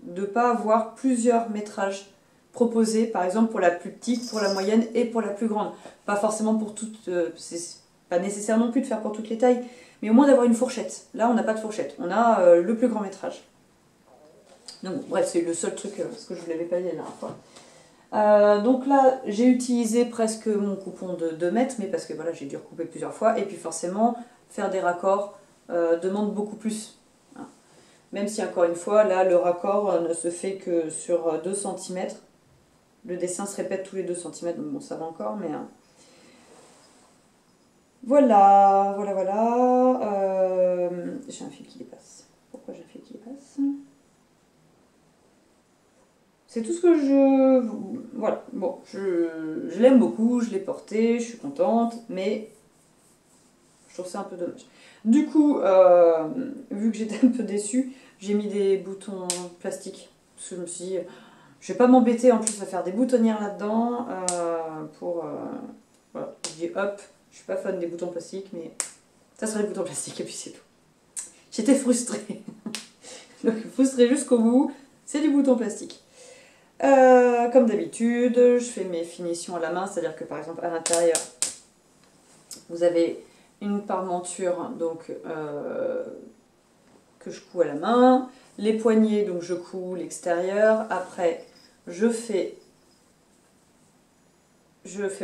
de ne pas avoir plusieurs métrages proposés, par exemple pour la plus petite, pour la moyenne et pour la plus grande. Pas forcément pour toutes, c'est pas nécessaire non plus de faire pour toutes les tailles, mais au moins d'avoir une fourchette. Là on n'a pas de fourchette, on a le plus grand métrage. Donc, bref, c'est le seul truc, parce que je ne vous l'avais pas dit la dernière fois. Donc là, j'ai utilisé presque mon coupon de 2 mètres, mais parce que voilà, j'ai dû recouper plusieurs fois. Et puis forcément, faire des raccords demande beaucoup plus. Hein. Même si, encore une fois, là, le raccord ne se fait que sur 2 cm. Le dessin se répète tous les 2 cm, donc bon, ça va encore, mais... Voilà. J'ai un fil qui dépasse. Pourquoi j'ai un fil qui dépasse ? C'est tout ce que je... Voilà, bon, je l'aime beaucoup, je l'ai porté, je suis contente, mais je trouve ça un peu dommage. Du coup, vu que j'étais un peu déçue, j'ai mis des boutons plastiques. Parce que je me suis dit, je vais pas m'embêter en plus à faire des boutonnières là-dedans. Voilà, je dis hop, je suis pas fan des boutons plastiques, mais ça sera des boutons plastiques et puis c'est tout. J'étais frustrée. Donc frustrée jusqu'au bout, c'est du bouton plastique. Comme d'habitude, je fais mes finitions à la main, c'est-à-dire que par exemple à l'intérieur, vous avez une parmenture donc, que je couds à la main, les poignets, donc je couds l'extérieur, après je fais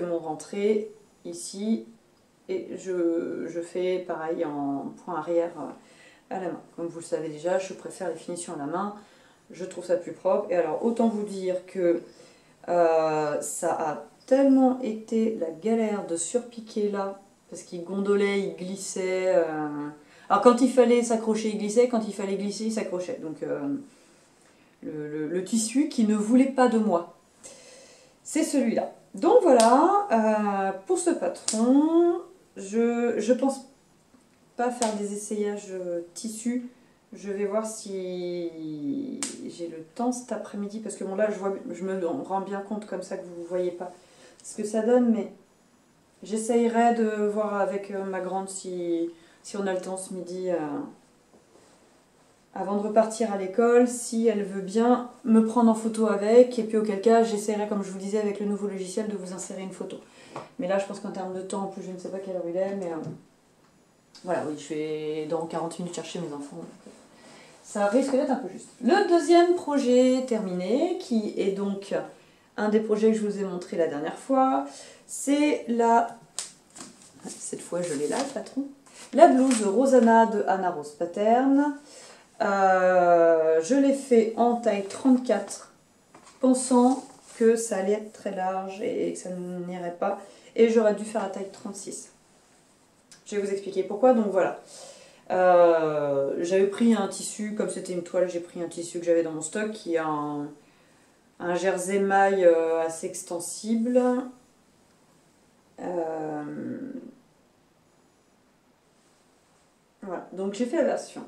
mon rentré ici, et je fais pareil en point arrière à la main. Comme vous le savez déjà, je préfère les finitions à la main. Je trouve ça plus propre. Et alors, autant vous dire que ça a tellement été la galère de surpiquer là, parce qu'il gondolait, il glissait. Alors, quand il fallait s'accrocher, il glissait. Quand il fallait glisser, il s'accrochait. Donc, le tissu qui ne voulait pas de moi. C'est celui-là. Donc, voilà. Pour ce patron, je pense pas faire des essayages tissu. Je vais voir si j'ai le temps cet après-midi, parce que bon là je me rends bien compte comme ça que vous ne voyez pas ce que ça donne, mais j'essayerai de voir avec ma grande si on a le temps ce midi avant de repartir à l'école, si elle veut bien me prendre en photo avec, et puis auquel cas j'essaierai, comme je vous disais avec le nouveau logiciel, de vous insérer une photo. Mais là je pense qu'en termes de temps, en plus je ne sais pas quelle heure il est, mais voilà, oui, je vais dans 40 minutes chercher mes enfants. Ça risque d'être un peu juste. Le deuxième projet terminé, qui est donc un des projets que je vous ai montré la dernière fois, c'est la... Cette fois je l'ai là, le patron. La blouse Rosanna de Anna Rose Pattern. Je l'ai fait en taille 34, pensant que ça allait être très large et que ça n'irait pas. Et j'aurais dû faire la taille 36. Je vais vous expliquer pourquoi, donc voilà. J'avais pris un tissu, comme c'était une toile, j'ai pris un tissu que j'avais dans mon stock qui a un jersey maille assez extensible. Voilà, donc j'ai fait la version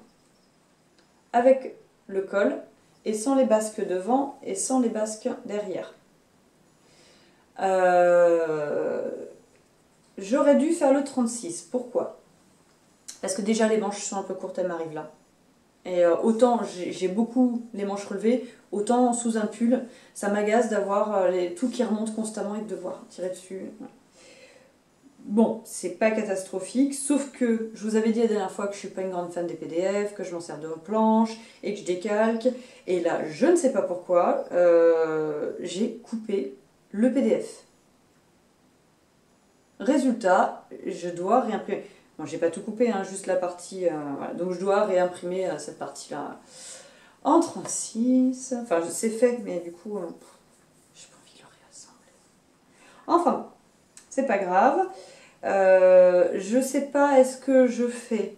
avec le col et sans les basques devant et sans les basques derrière. J'aurais dû faire le 36. Pourquoi? Parce que déjà les manches sont un peu courtes, elles m'arrivent là. Et autant j'ai beaucoup les manches relevées, autant sous un pull, ça m'agace d'avoir tout qui remonte constamment et de devoir tirer dessus. Bon, c'est pas catastrophique, sauf que je vous avais dit la dernière fois que je suis pas une grande fan des PDF, que je m'en sers de planche et que je décalque. Et là, je ne sais pas pourquoi, j'ai coupé le PDF. Résultat, je dois réimprimer. Bon, j'ai pas tout coupé, hein, juste la partie. Voilà. Donc je dois réimprimer cette partie-là en 36. Enfin, c'est fait, mais du coup, j'ai pas envie de le réassembler. Enfin, c'est pas grave. Je sais pas, est-ce que je fais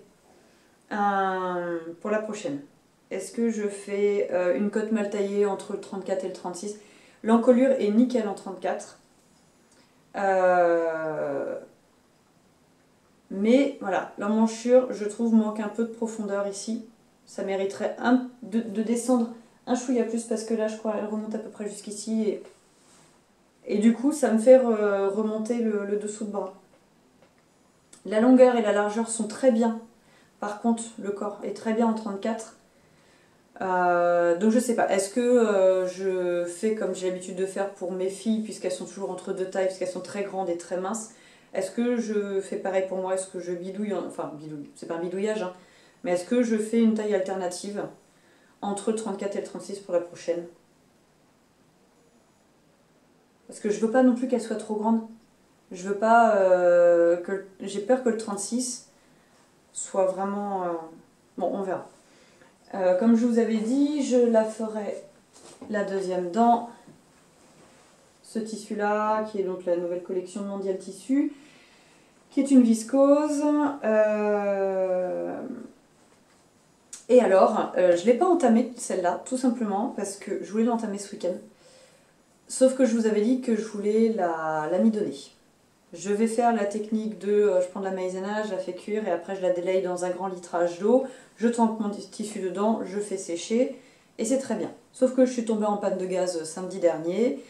pour la prochaine, est-ce que je fais une cote mal taillée entre le 34 et le 36? L'encolure est nickel en 34. Mais voilà, l'emmanchure, je trouve, manque un peu de profondeur ici. Ça mériterait de descendre un chouïa plus parce que là, je crois, elle remonte à peu près jusqu'ici. Et du coup, ça me fait remonter le dessous de bras. La longueur et la largeur sont très bien. Par contre, le corps est très bien en 34. Donc je sais pas, est-ce que je fais comme j'ai l'habitude de faire pour mes filles, puisqu'elles sont toujours entre deux tailles, puisqu'elles sont très grandes et très minces. Est-ce que je fais pareil pour moi? Est-ce que je bidouille, enfin bidouille, c'est pas un bidouillage, hein, mais est-ce que je fais une taille alternative entre le 34 et le 36 pour la prochaine? Parce que je veux pas non plus qu'elle soit trop grande. Je veux pas j'ai peur que le 36 soit vraiment... Bon, on verra. Comme je vous avais dit, je la ferai la deuxième dans ce tissu-là, qui est donc la nouvelle collection Mondial Tissu, qui est une viscose. Et alors, je ne l'ai pas entamée, celle-là, tout simplement, parce que je voulais l'entamer ce week-end. Sauf que je vous avais dit que je voulais la midonner. Je vais faire la technique de, je prends de la maïzena, je la fais cuire et après je la délaye dans un grand litrage d'eau, je trempe mon tissu dedans, je fais sécher et c'est très bien. Sauf que je suis tombée en panne de gaz samedi dernier.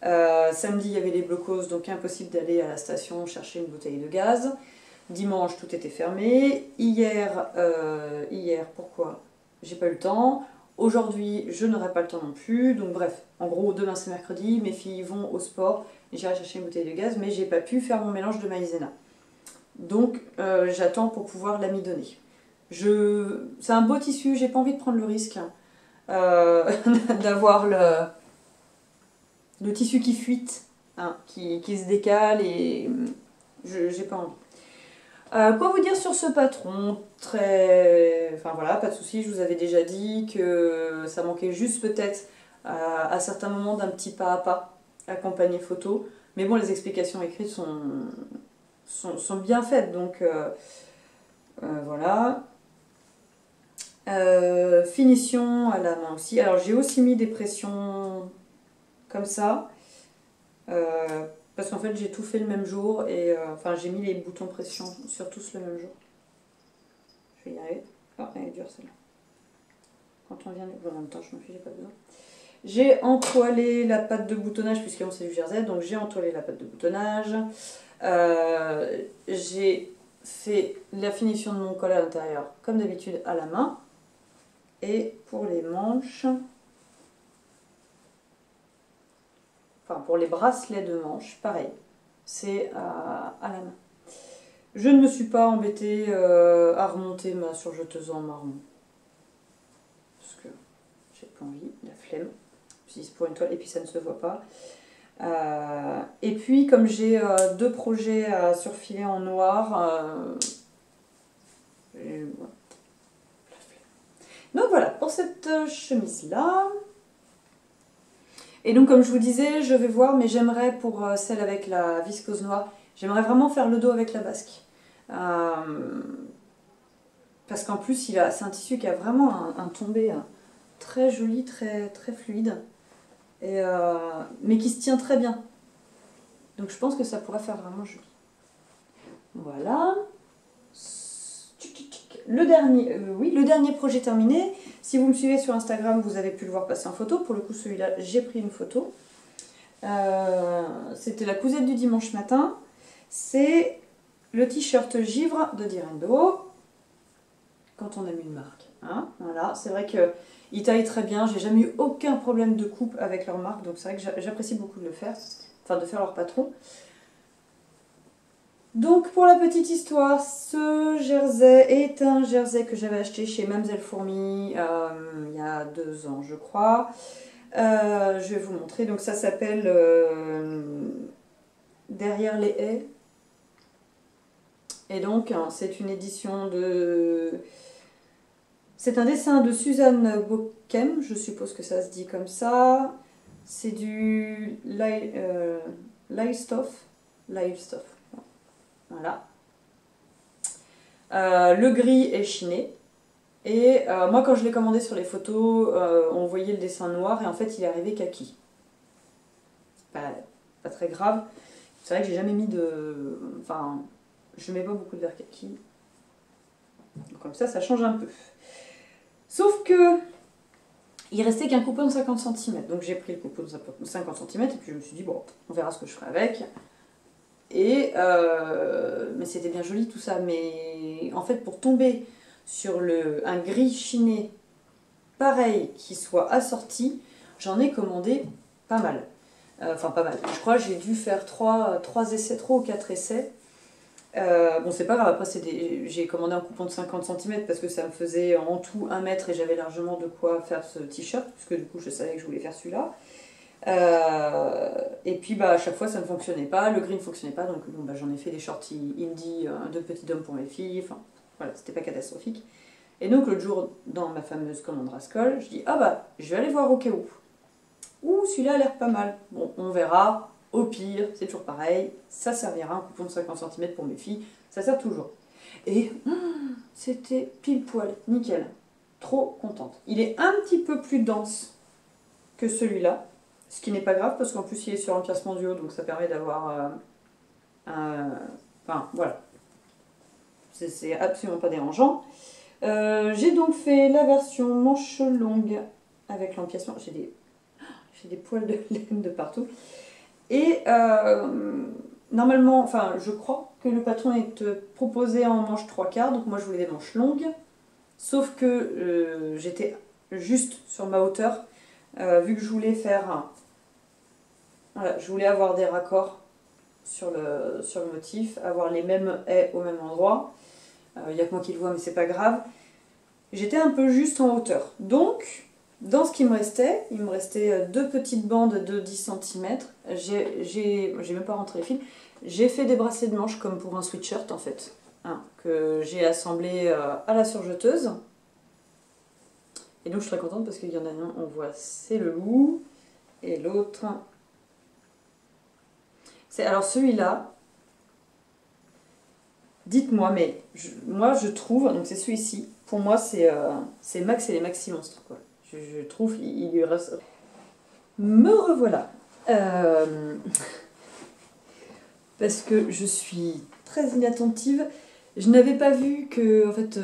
Samedi il y avait les blocos, donc impossible d'aller à la station chercher une bouteille de gaz. Dimanche tout était fermé. Hier, pourquoi? J'ai pas eu le temps. Aujourd'hui je n'aurai pas le temps non plus. Donc bref, en gros demain c'est mercredi, mes filles vont au sport. J'irai chercher une bouteille de gaz, mais j'ai pas pu faire mon mélange de maïzena. Donc j'attends pour pouvoir l'amidonner. C'est un beau tissu, j'ai pas envie de prendre le risque d'avoir le tissu qui fuite, hein, qui se décale et j'ai pas envie. Quoi vous dire sur ce patron? Enfin voilà, pas de souci, je vous avais déjà dit que ça manquait juste peut-être à certains moments d'un petit pas à pas accompagné photo. Mais bon, les explications écrites sont bien faites, donc voilà. Finition à la main aussi. Alors j'ai aussi mis des pressions comme ça, parce qu'en fait j'ai tout fait le même jour, et enfin j'ai mis les boutons pression sur tous le même jour. Je vais y arriver. Oh, elle est dure celle-là. Quand on vient... Bon, en même temps je m'en fiche, j'ai pas besoin. J'ai entoilé la pâte de boutonnage, puisqu'on c'est du jersey, donc j'ai entoilé la pâte de boutonnage. J'ai fait la finition de mon col à l'intérieur, comme d'habitude, à la main. Et pour les manches, enfin pour les bracelets de manches, pareil, c'est à la main. Je ne me suis pas embêtée à remonter ma surjeteuse en marron. Parce que j'ai pas envie, la flemme. C'est pour une toile et puis ça ne se voit pas. Et puis comme j'ai deux projets à surfiler en noir, donc voilà pour cette chemise là. Et donc comme je vous disais, je vais voir, mais j'aimerais pour celle avec la viscose noire, j'aimerais vraiment faire le dos avec la basque. Parce qu'en plus c'est un tissu qui a vraiment un tombé très joli, très fluide. mais qui se tient très bien. Donc je pense que ça pourrait faire vraiment joli. Voilà. Le dernier projet terminé. Si vous me suivez sur Instagram, vous avez pu le voir passer en photo. Pour le coup, celui-là, j'ai pris une photo. C'était la cousette du dimanche matin. C'est le t-shirt Givre de Direndo. Quand on aime une marque. Hein, voilà, c'est vrai qu'ils taillent très bien. J'ai jamais eu aucun problème de coupe avec leur marque. Donc c'est vrai que j'apprécie beaucoup de le faire. Enfin, de faire leur patron. Donc pour la petite histoire, ce jersey est un jersey que j'avais acheté chez Mamselle Fourmi il y a 2 ans je crois. Je vais vous montrer, donc ça s'appelle Derrière les haies. Et donc c'est une édition de... C'est un dessin de Suzanne Bochem, je suppose que ça se dit comme ça. C'est du Livestoff. Voilà. Le gris est chiné. Et moi, quand je l'ai commandé sur les photos, on voyait le dessin noir et en fait, il est arrivé kaki. C'est pas très grave. C'est vrai que j'ai jamais mis de... Enfin, je mets pas beaucoup de vert kaki. Donc, comme ça change un peu. Sauf que il restait qu'un coupon de 50 cm. Donc j'ai pris le coupon de 50 cm et puis je me suis dit, bon, on verra ce que je ferai avec. Et mais c'était bien joli tout ça, mais en fait pour tomber sur un gris chiné pareil qui soit assorti, j'en ai commandé pas mal. Enfin pas mal, je crois que j'ai dû faire 3 essais, 3 ou 4 essais. Bon c'est pas grave, après j'ai commandé un coupon de 50 cm parce que ça me faisait en tout 1 mètre et j'avais largement de quoi faire ce t-shirt, puisque du coup je savais que je voulais faire celui-là. Et puis à chaque fois ça ne fonctionnait pas, le gris ne fonctionnait pas, donc bon, j'en ai fait des shorties indie de petits hommes pour mes filles, enfin voilà, c'était pas catastrophique. Et donc l'autre jour, dans ma fameuse commande Rascol, je dis je vais aller voir au cas où. Ouh, celui-là a l'air pas mal. Bon, on verra, au pire, c'est toujours pareil, ça servira un coupon de 50 cm pour mes filles, ça sert toujours. Et c'était pile poil, nickel, trop contente. Il est un petit peu plus dense que celui-là. Ce qui n'est pas grave parce qu'en plus il est sur un pincement duo, donc ça permet d'avoir Enfin voilà, c'est absolument pas dérangeant. J'ai donc fait la version manche longue avec l'empiècement. J'ai des poils de laine de partout. Et normalement, enfin je crois que le patron est proposé en manche 3/4, donc moi je voulais des manches longues. Sauf que j'étais juste sur ma hauteur, vu que je voulais faire... Voilà, je voulais avoir des raccords sur le motif, avoir les mêmes haies au même endroit. Il n'y a que moi qui le vois, mais c'est pas grave. J'étais un peu juste en hauteur. Donc, dans ce qui me restait, il me restait 2 petites bandes de 10 cm. J'ai même pas rentré les fils. J'ai fait des bracelets de manches comme pour un sweatshirt en fait, hein, que j'ai assemblé à la surjeteuse. Et donc je suis très contente parce qu'il y en a un, on voit, c'est le loup, et l'autre... Alors celui-là, dites-moi, mais moi je trouve, donc c'est celui-ci, pour moi c'est Max et les Maxi Monstres, quoi. Je trouve il lui reste... Me revoilà. Parce que je suis très inattentive. Je n'avais pas vu que en fait,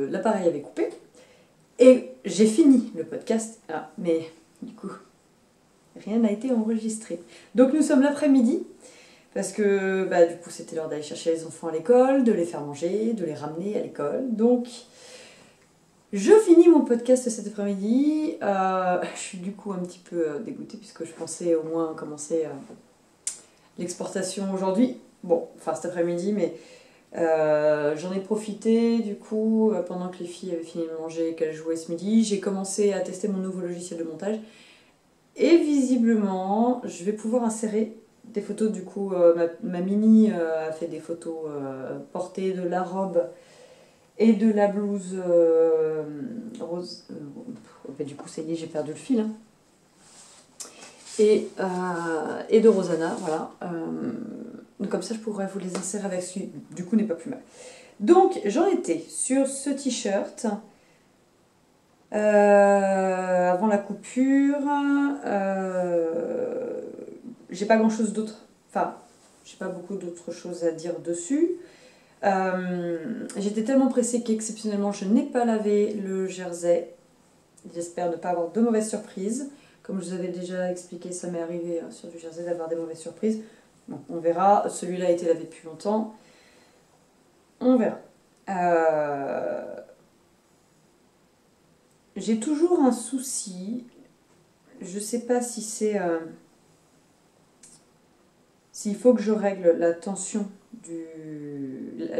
l'appareil avait coupé. Et j'ai fini le podcast. Ah, mais du coup, rien n'a été enregistré. Donc nous sommes l'après-midi. Parce que du coup c'était l'heure d'aller chercher les enfants à l'école, de les faire manger, de les ramener à l'école. Donc je finis mon podcast cet après-midi. Je suis du coup un petit peu dégoûtée puisque je pensais au moins commencer l'exportation aujourd'hui. Bon, enfin cet après-midi, mais j'en ai profité du coup pendant que les filles avaient fini de manger et qu'elles jouaient ce midi. J'ai commencé à tester mon nouveau logiciel de montage. Et visiblement, je vais pouvoir insérer des photos. Du coup, ma mini a fait des photos portées de la robe et de la blouse rose. Du coup, ça y est, j'ai perdu le fil. Hein. Et de Rosanna, voilà. Donc comme ça, je pourrais vous les insérer avec celui. Du coup, n'est pas plus mal. Donc, j'en étais sur ce t-shirt. Avant la coupure, j'ai pas grand chose d'autre. Enfin, j'ai pas beaucoup d'autres choses à dire dessus. J'étais tellement pressée qu'exceptionnellement je n'ai pas lavé le jersey. J'espère ne pas avoir de mauvaises surprises. Comme je vous avais déjà expliqué, ça m'est arrivé sur du jersey d'avoir des mauvaises surprises. Bon, on verra. Celui-là a été lavé depuis longtemps. On verra. J'ai toujours un souci. Je sais pas si c'est... s'il faut que je règle la tension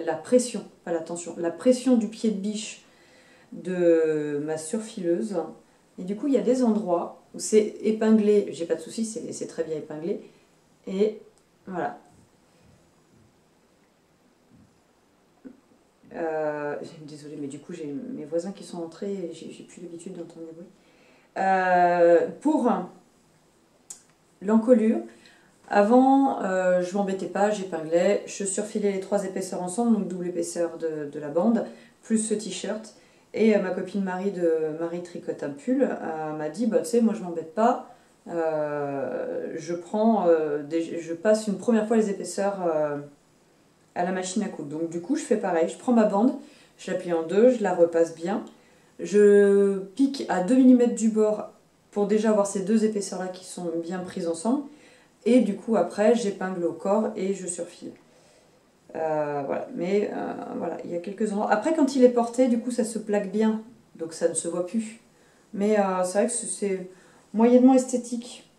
la pression, pas la tension, la pression du pied de biche de ma surfileuse. Et du coup, il y a des endroits où c'est épinglé, j'ai pas de souci, c'est très bien épinglé. Et voilà. Désolée, mais du coup, j'ai mes voisins qui sont entrés et j'ai plus l'habitude d'entendre les bruits. Pour l'encolure, avant, je m'embêtais pas, j'épinglais, je surfilais les 3 épaisseurs ensemble, donc double épaisseur de la bande, plus ce t-shirt. Et ma copine Marie de Marie Tricote un pull m'a dit, bah tu sais, moi je m'embête pas, je passe une première fois les épaisseurs à la machine à coudre. Donc du coup, je fais pareil, je prends ma bande, je la plie en deux, je la repasse bien, je pique à 2 mm du bord pour déjà avoir ces 2 épaisseurs-là qui sont bien prises ensemble. Et du coup, après, j'épingle au corps et je surfile. Voilà, mais voilà, il y a quelques endroits. Après, quand il est porté, du coup, ça se plaque bien, donc ça ne se voit plus. Mais c'est vrai que c'est moyennement esthétique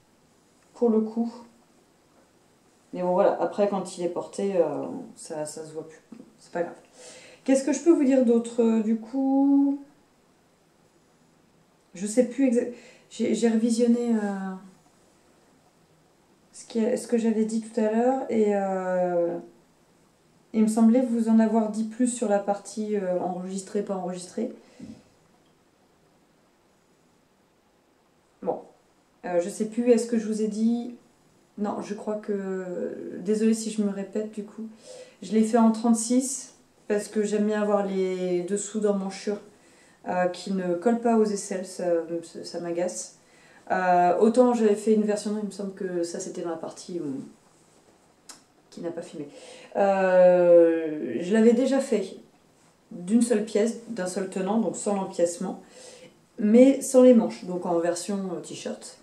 pour le coup. Mais bon, voilà, après, quand il est porté, ça se voit plus. C'est pas grave. Qu'est-ce que je peux vous dire d'autre du coup? Je sais plus exactement. J'ai revisionné ce que j'avais dit tout à l'heure et il me semblait vous en avoir dit plus sur la partie enregistrée, pas enregistrée. Bon, je sais plus, est-ce que je vous ai dit... Non, je crois que... Désolée si je me répète du coup. Je l'ai fait en 36 parce que j'aime bien avoir les dessous d'emmanchure qui ne collent pas aux aisselles, ça m'agace. Autant j'avais fait une version, il me semble que ça c'était dans la partie qui n'a pas filmé. Je l'avais déjà fait d'une seule pièce, d'un seul tenant, donc sans l'empiècement, mais sans les manches, donc en version t-shirt.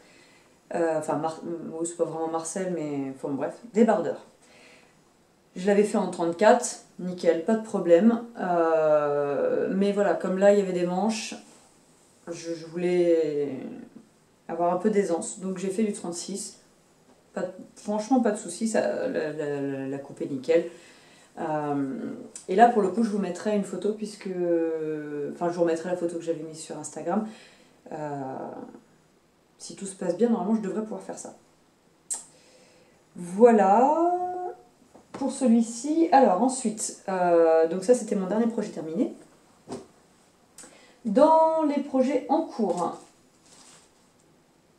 Enfin, c'est pas vraiment Marcel, mais enfin bref, débardeur. Je l'avais fait en 34, nickel, pas de problème. Mais voilà, comme là il y avait des manches, je voulais avoir un peu d'aisance, donc j'ai fait du 36. Franchement, pas de soucis, la coupe est nickel. Et là, pour le coup, je vous mettrai une photo, puisque. Enfin, je vous remettrai la photo que j'avais mise sur Instagram. Si tout se passe bien, normalement, je devrais pouvoir faire ça. Voilà pour celui-ci. Alors, ensuite, donc ça, c'était mon dernier projet terminé. Dans les projets en cours,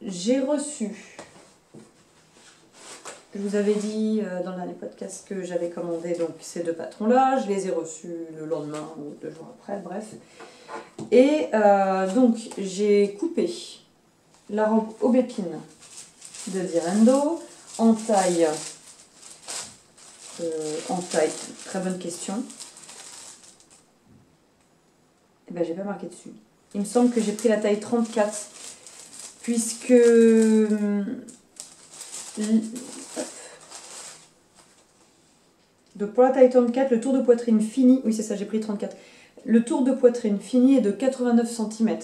j'ai reçu. Je vous avais dit dans le dernier podcast que j'avais commandé donc ces 2 patrons-là. Je les ai reçus le lendemain ou 2 jours après, bref. Et donc, j'ai coupé la robe aubépine de Direndo en taille. Très bonne question. Eh ben, j'ai pas marqué dessus. Il me semble que j'ai pris la taille 34, puisque... Donc pour la taille 34, le tour de poitrine fini, oui c'est ça, j'ai pris 34. Le tour de poitrine fini est de 89 cm,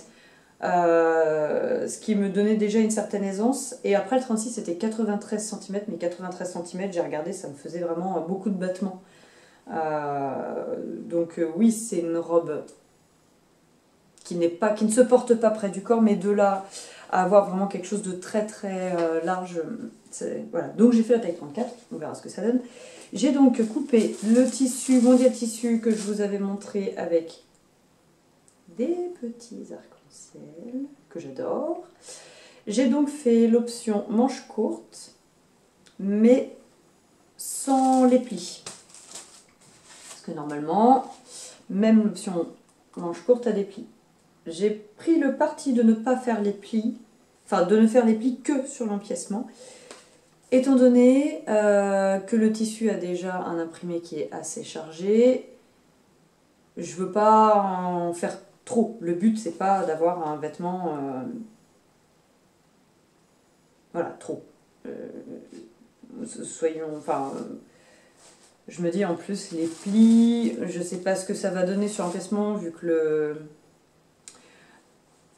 ce qui me donnait déjà une certaine aisance. Et après le 36 c'était 93 cm, mais 93 cm, j'ai regardé, ça me faisait vraiment beaucoup de battements. Donc oui, c'est une robe qui ne se porte pas près du corps, mais de là à avoir vraiment quelque chose de très très large. Voilà. Donc j'ai fait la taille 34, on verra ce que ça donne. J'ai donc coupé le tissu, Mondial Tissu, que je vous avais montré avec des petits arcs-en-ciel, que j'adore. J'ai donc fait l'option manche courte, mais sans les plis. Parce que normalement, même l'option manche courte a des plis. j'ai pris le parti de ne pas faire les plis, enfin de ne faire les plis que sur l'empiècement, étant donné que le tissu a déjà un imprimé qui est assez chargé. Je veux pas en faire trop. Le but, c'est pas d'avoir un vêtement... voilà, trop. Soyons... Enfin... je me dis en plus, les plis, je sais pas ce que ça va donner sur l'empiècement, vu que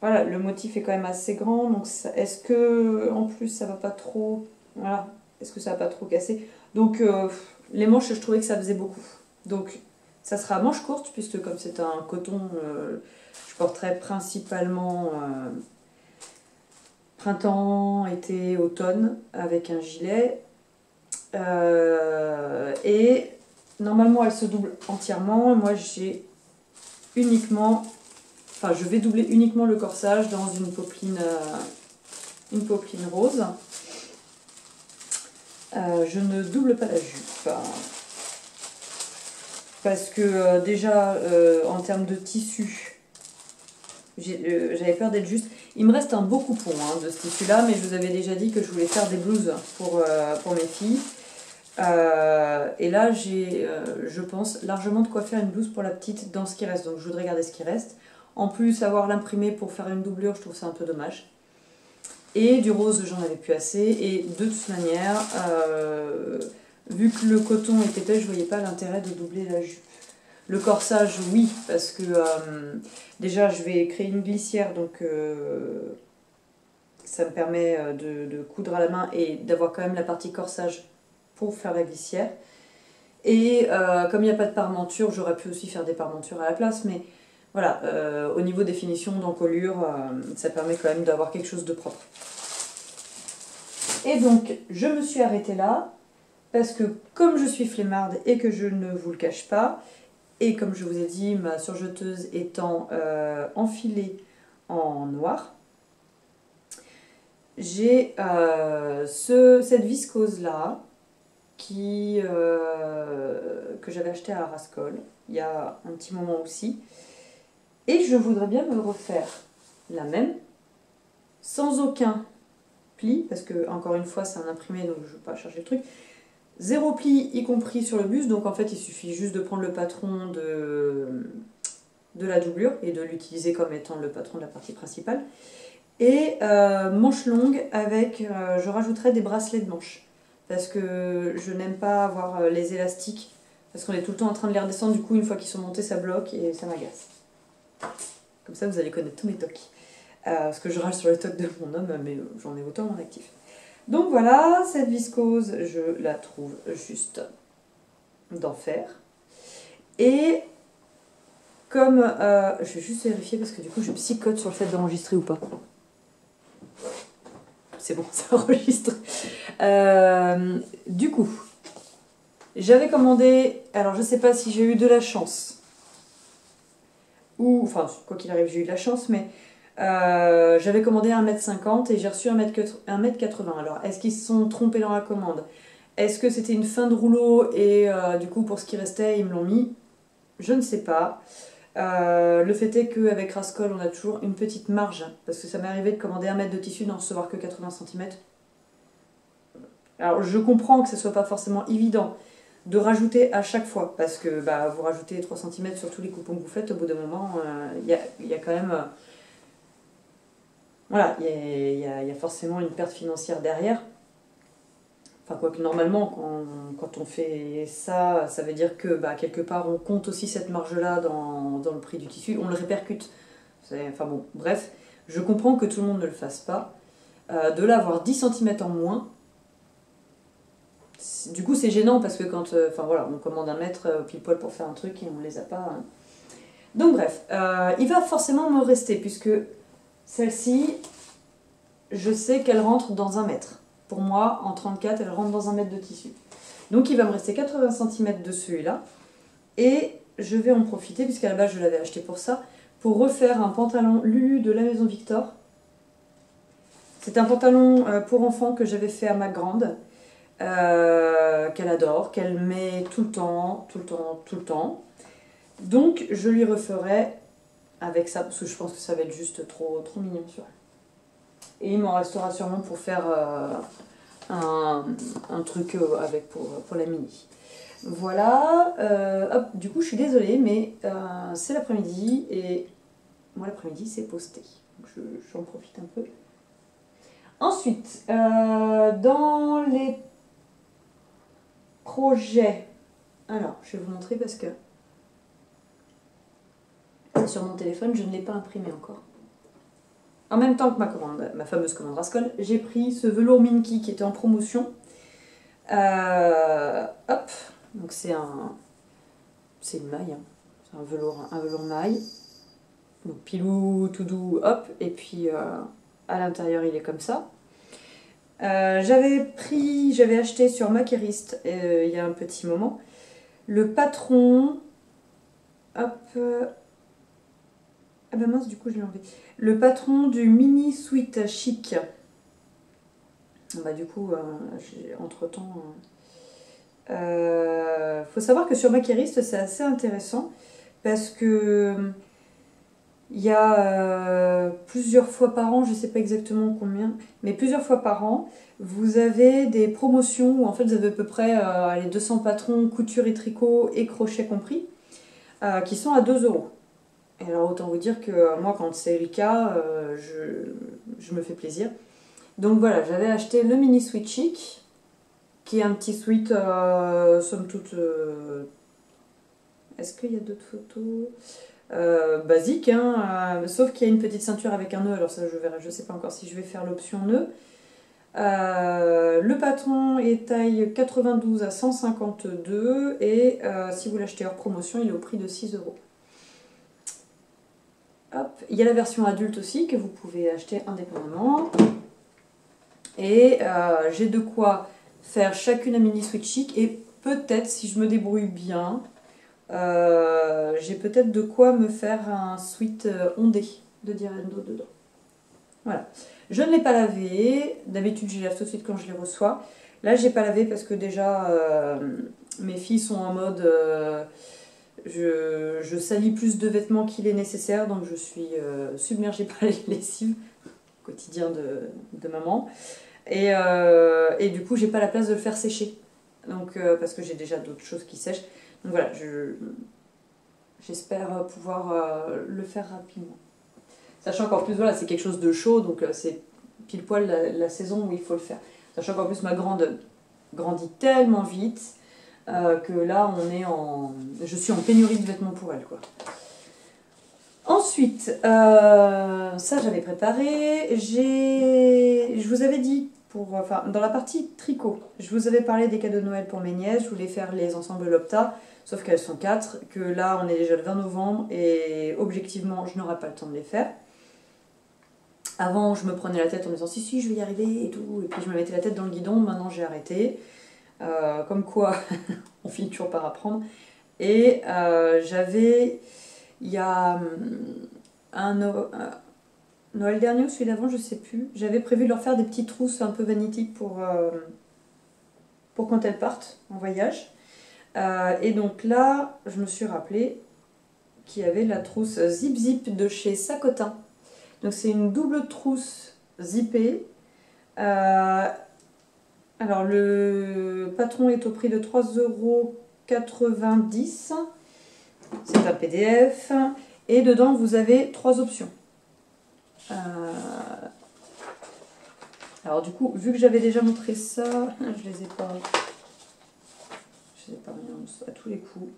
voilà, le motif est quand même assez grand, donc est-ce que en plus ça va pas trop... Voilà, est-ce que ça va pas trop casser? Donc les manches, je trouvais que ça faisait beaucoup. Donc ça sera manche courte, puisque comme c'est un coton, je porterai principalement printemps, été, automne, avec un gilet. Et normalement elle se double entièrement. Moi j'ai uniquement... Enfin, je vais doubler uniquement le corsage dans une popeline rose. Je ne double pas la jupe. Parce que déjà, en termes de tissu, j'avais peur d'être juste. Il me reste un beau coupon de ce tissu-là, mais je vous avais déjà dit que je voulais faire des blouses pour mes filles. Et là, j'ai, je pense, largement de quoi faire une blouse pour la petite dans ce qui reste. Donc je voudrais garder ce qui reste. En plus, avoir l'imprimé pour faire une doublure, je trouve ça un peu dommage. Et du rose, j'en avais plus assez. Et de toute manière, vu que le coton est épais, je voyais pas l'intérêt de doubler la jupe. Le corsage, oui, parce que déjà, je vais créer une glissière, donc ça me permet de coudre à la main et d'avoir quand même la partie corsage pour faire la glissière. Et comme il n'y a pas de parmenture, j'aurais pu aussi faire des parmentures à la place, mais voilà, au niveau des finitions d'encolure, ça permet quand même d'avoir quelque chose de propre. Et donc, je me suis arrêtée là, parce que comme je suis flemmarde et que je ne vous le cache pas, et comme je vous ai dit, ma surjeteuse étant enfilée en noir, j'ai cette viscose là, que j'avais acheté à Rascol il y a un petit moment aussi, et je voudrais bien me refaire la même sans aucun pli, parce que encore une fois c'est un imprimé donc je ne veux pas charger le truc, zéro pli y compris sur le buste, donc en fait il suffit juste de prendre le patron de la doublure et de l'utiliser comme étant le patron de la partie principale, et manche longue avec, je rajouterai des bracelets de manche, parce que je n'aime pas avoir les élastiques, parce qu'on est tout le temps en train de les redescendre, du coup une fois qu'ils sont montés ça bloque et ça m'agace. Comme ça vous allez connaître tous mes tocs. Parce que je râle sur les tocs de mon homme, mais j'en ai autant en actif. Donc voilà, cette viscose, je la trouve juste d'enfer. Et comme... je vais juste vérifier parce que du coup je psychote sur le fait d'enregistrer ou pas. C'est bon, ça enregistre. Du coup, j'avais commandé... Alors je sais pas si j'ai eu de la chance. Ou... Enfin, quoi qu'il arrive, j'ai eu de la chance, mais... j'avais commandé 1,50 m et j'ai reçu 1,80 m. Alors, est-ce qu'ils se sont trompés dans la commande? Est-ce que c'était une fin de rouleau et du coup, pour ce qui restait, ils me l'ont mis? Je ne sais pas. Le fait est qu'avec Rascol, on a toujours une petite marge, parce que ça m'est arrivé de commander 1 mètre de tissu, d'en recevoir que 80 cm. Alors, je comprends que ce soit pas forcément évident de rajouter à chaque fois, parce que bah, vous rajoutez 3 cm sur tous les coupons que vous faites, au bout d'un moment, il y a quand même... voilà, il y a forcément une perte financière derrière. Enfin, quoique normalement, quand on fait ça, ça veut dire que bah, quelque part on compte aussi cette marge-là dans le prix du tissu, on le répercute. Enfin bon, bref, je comprends que tout le monde ne le fasse pas. De là, avoir 10 cm en moins, du coup c'est gênant parce que quand enfin, voilà, on commande 1 mètre pile poil pour faire un truc et on les a pas. Hein. Donc bref, il va forcément me rester puisque celle-ci, je sais qu'elle rentre dans 1 mètre. Pour moi, en 34, elle rentre dans 1 mètre de tissu. Donc il va me rester 80 cm de celui-là. Et je vais en profiter, puisqu'à la base je l'avais acheté pour ça, pour refaire un pantalon Lulu de la Maison Victor. C'est un pantalon pour enfants que j'avais fait à ma grande, qu'elle adore, qu'elle met tout le temps, tout le temps, tout le temps. Donc je lui referai avec ça, parce que je pense que ça va être juste trop mignon sur elle. Et il m'en restera sûrement pour faire un truc avec pour la mini. Voilà, hop, du coup je suis désolée, mais c'est l'après-midi et moi l'après-midi c'est posté. Donc j'en profite un peu. Ensuite, dans les projets, alors je vais vous montrer parce que sur mon téléphone je ne l'ai pas imprimé encore. En même temps que ma fameuse commande Rascol, j'ai pris ce velours Minky qui était en promotion. Hop, donc c'est une maille, hein. C'est un velours maille. Donc pilou, tout doux, hop, et puis à l'intérieur il est comme ça. J'avais acheté sur Makerist il y a un petit moment le patron, hop, ah ben mince, du coup je l'ai enlevé. Le patron du mini sweat chic. Bah du coup, entre-temps... faut savoir que sur Makerist, c'est assez intéressant parce que il y a plusieurs fois par an, je ne sais pas exactement combien, mais plusieurs fois par an, vous avez des promotions où en fait vous avez à peu près les 200 patrons, couture et tricot et crochet compris, qui sont à 2 €. Et alors autant vous dire que moi quand c'est le cas, je me fais plaisir. Donc voilà, j'avais acheté le mini sweat chic, qui est un petit sweat, somme toute... Est-ce qu'il y a d'autres photos basique, hein, sauf qu'il y a une petite ceinture avec un nœud, alors ça je verrai, je sais pas encore si je vais faire l'option nœud. Le patron est taille 92 à 152 et si vous l'achetez hors promotion, il est au prix de 6 €. Hop. Il y a la version adulte aussi que vous pouvez acheter indépendamment. Et j'ai de quoi faire chacune un mini sweat chic et peut-être, si je me débrouille bien, j'ai peut-être de quoi me faire un sweat ondé de Direndo dedans. Voilà. Je ne l'ai pas lavé. D'habitude, je les lave tout de suite quand je les reçois. Là, j'ai pas lavé parce que déjà, mes filles sont en mode... je salis plus de vêtements qu'il est nécessaire, donc je suis submergée par les lessives quotidien de maman. Et du coup, j'ai pas la place de le faire sécher. Donc, parce que j'ai déjà d'autres choses qui sèchent. Donc voilà, j'espère pouvoir le faire rapidement. Sachant qu'en plus, voilà, c'est quelque chose de chaud, donc c'est pile poil la saison où il faut le faire. Sachant qu'en plus, ma grande grandit tellement vite que là, je suis en pénurie de vêtements pour elle, quoi. Ensuite, ça j'avais préparé. Je vous avais dit, dans la partie tricot, je vous avais parlé des cadeaux de Noël pour mes nièces. Je voulais faire les ensembles Lopta, sauf qu'elles sont 4, que là on est déjà le 20 novembre et objectivement je n'aurai pas le temps de les faire. Avant je me prenais la tête en me disant si je vais y arriver et tout, et puis je me mettais la tête dans le guidon. Maintenant j'ai arrêté. Comme quoi on finit toujours par apprendre. Et il y a un Noël dernier ou celui d'avant, je sais plus, j'avais prévu de leur faire des petites trousses un peu vanity pour quand elles partent en voyage. Et donc là, je me suis rappelé qu'il y avait la trousse Zip Zip de chez Sacotin. Donc c'est une double trousse zippée. Alors le patron est au prix de 3,90 €. C'est un PDF. Et dedans, vous avez 3 options. Alors du coup, vu que j'avais déjà montré ça, je les ai pas mis à tous les coups.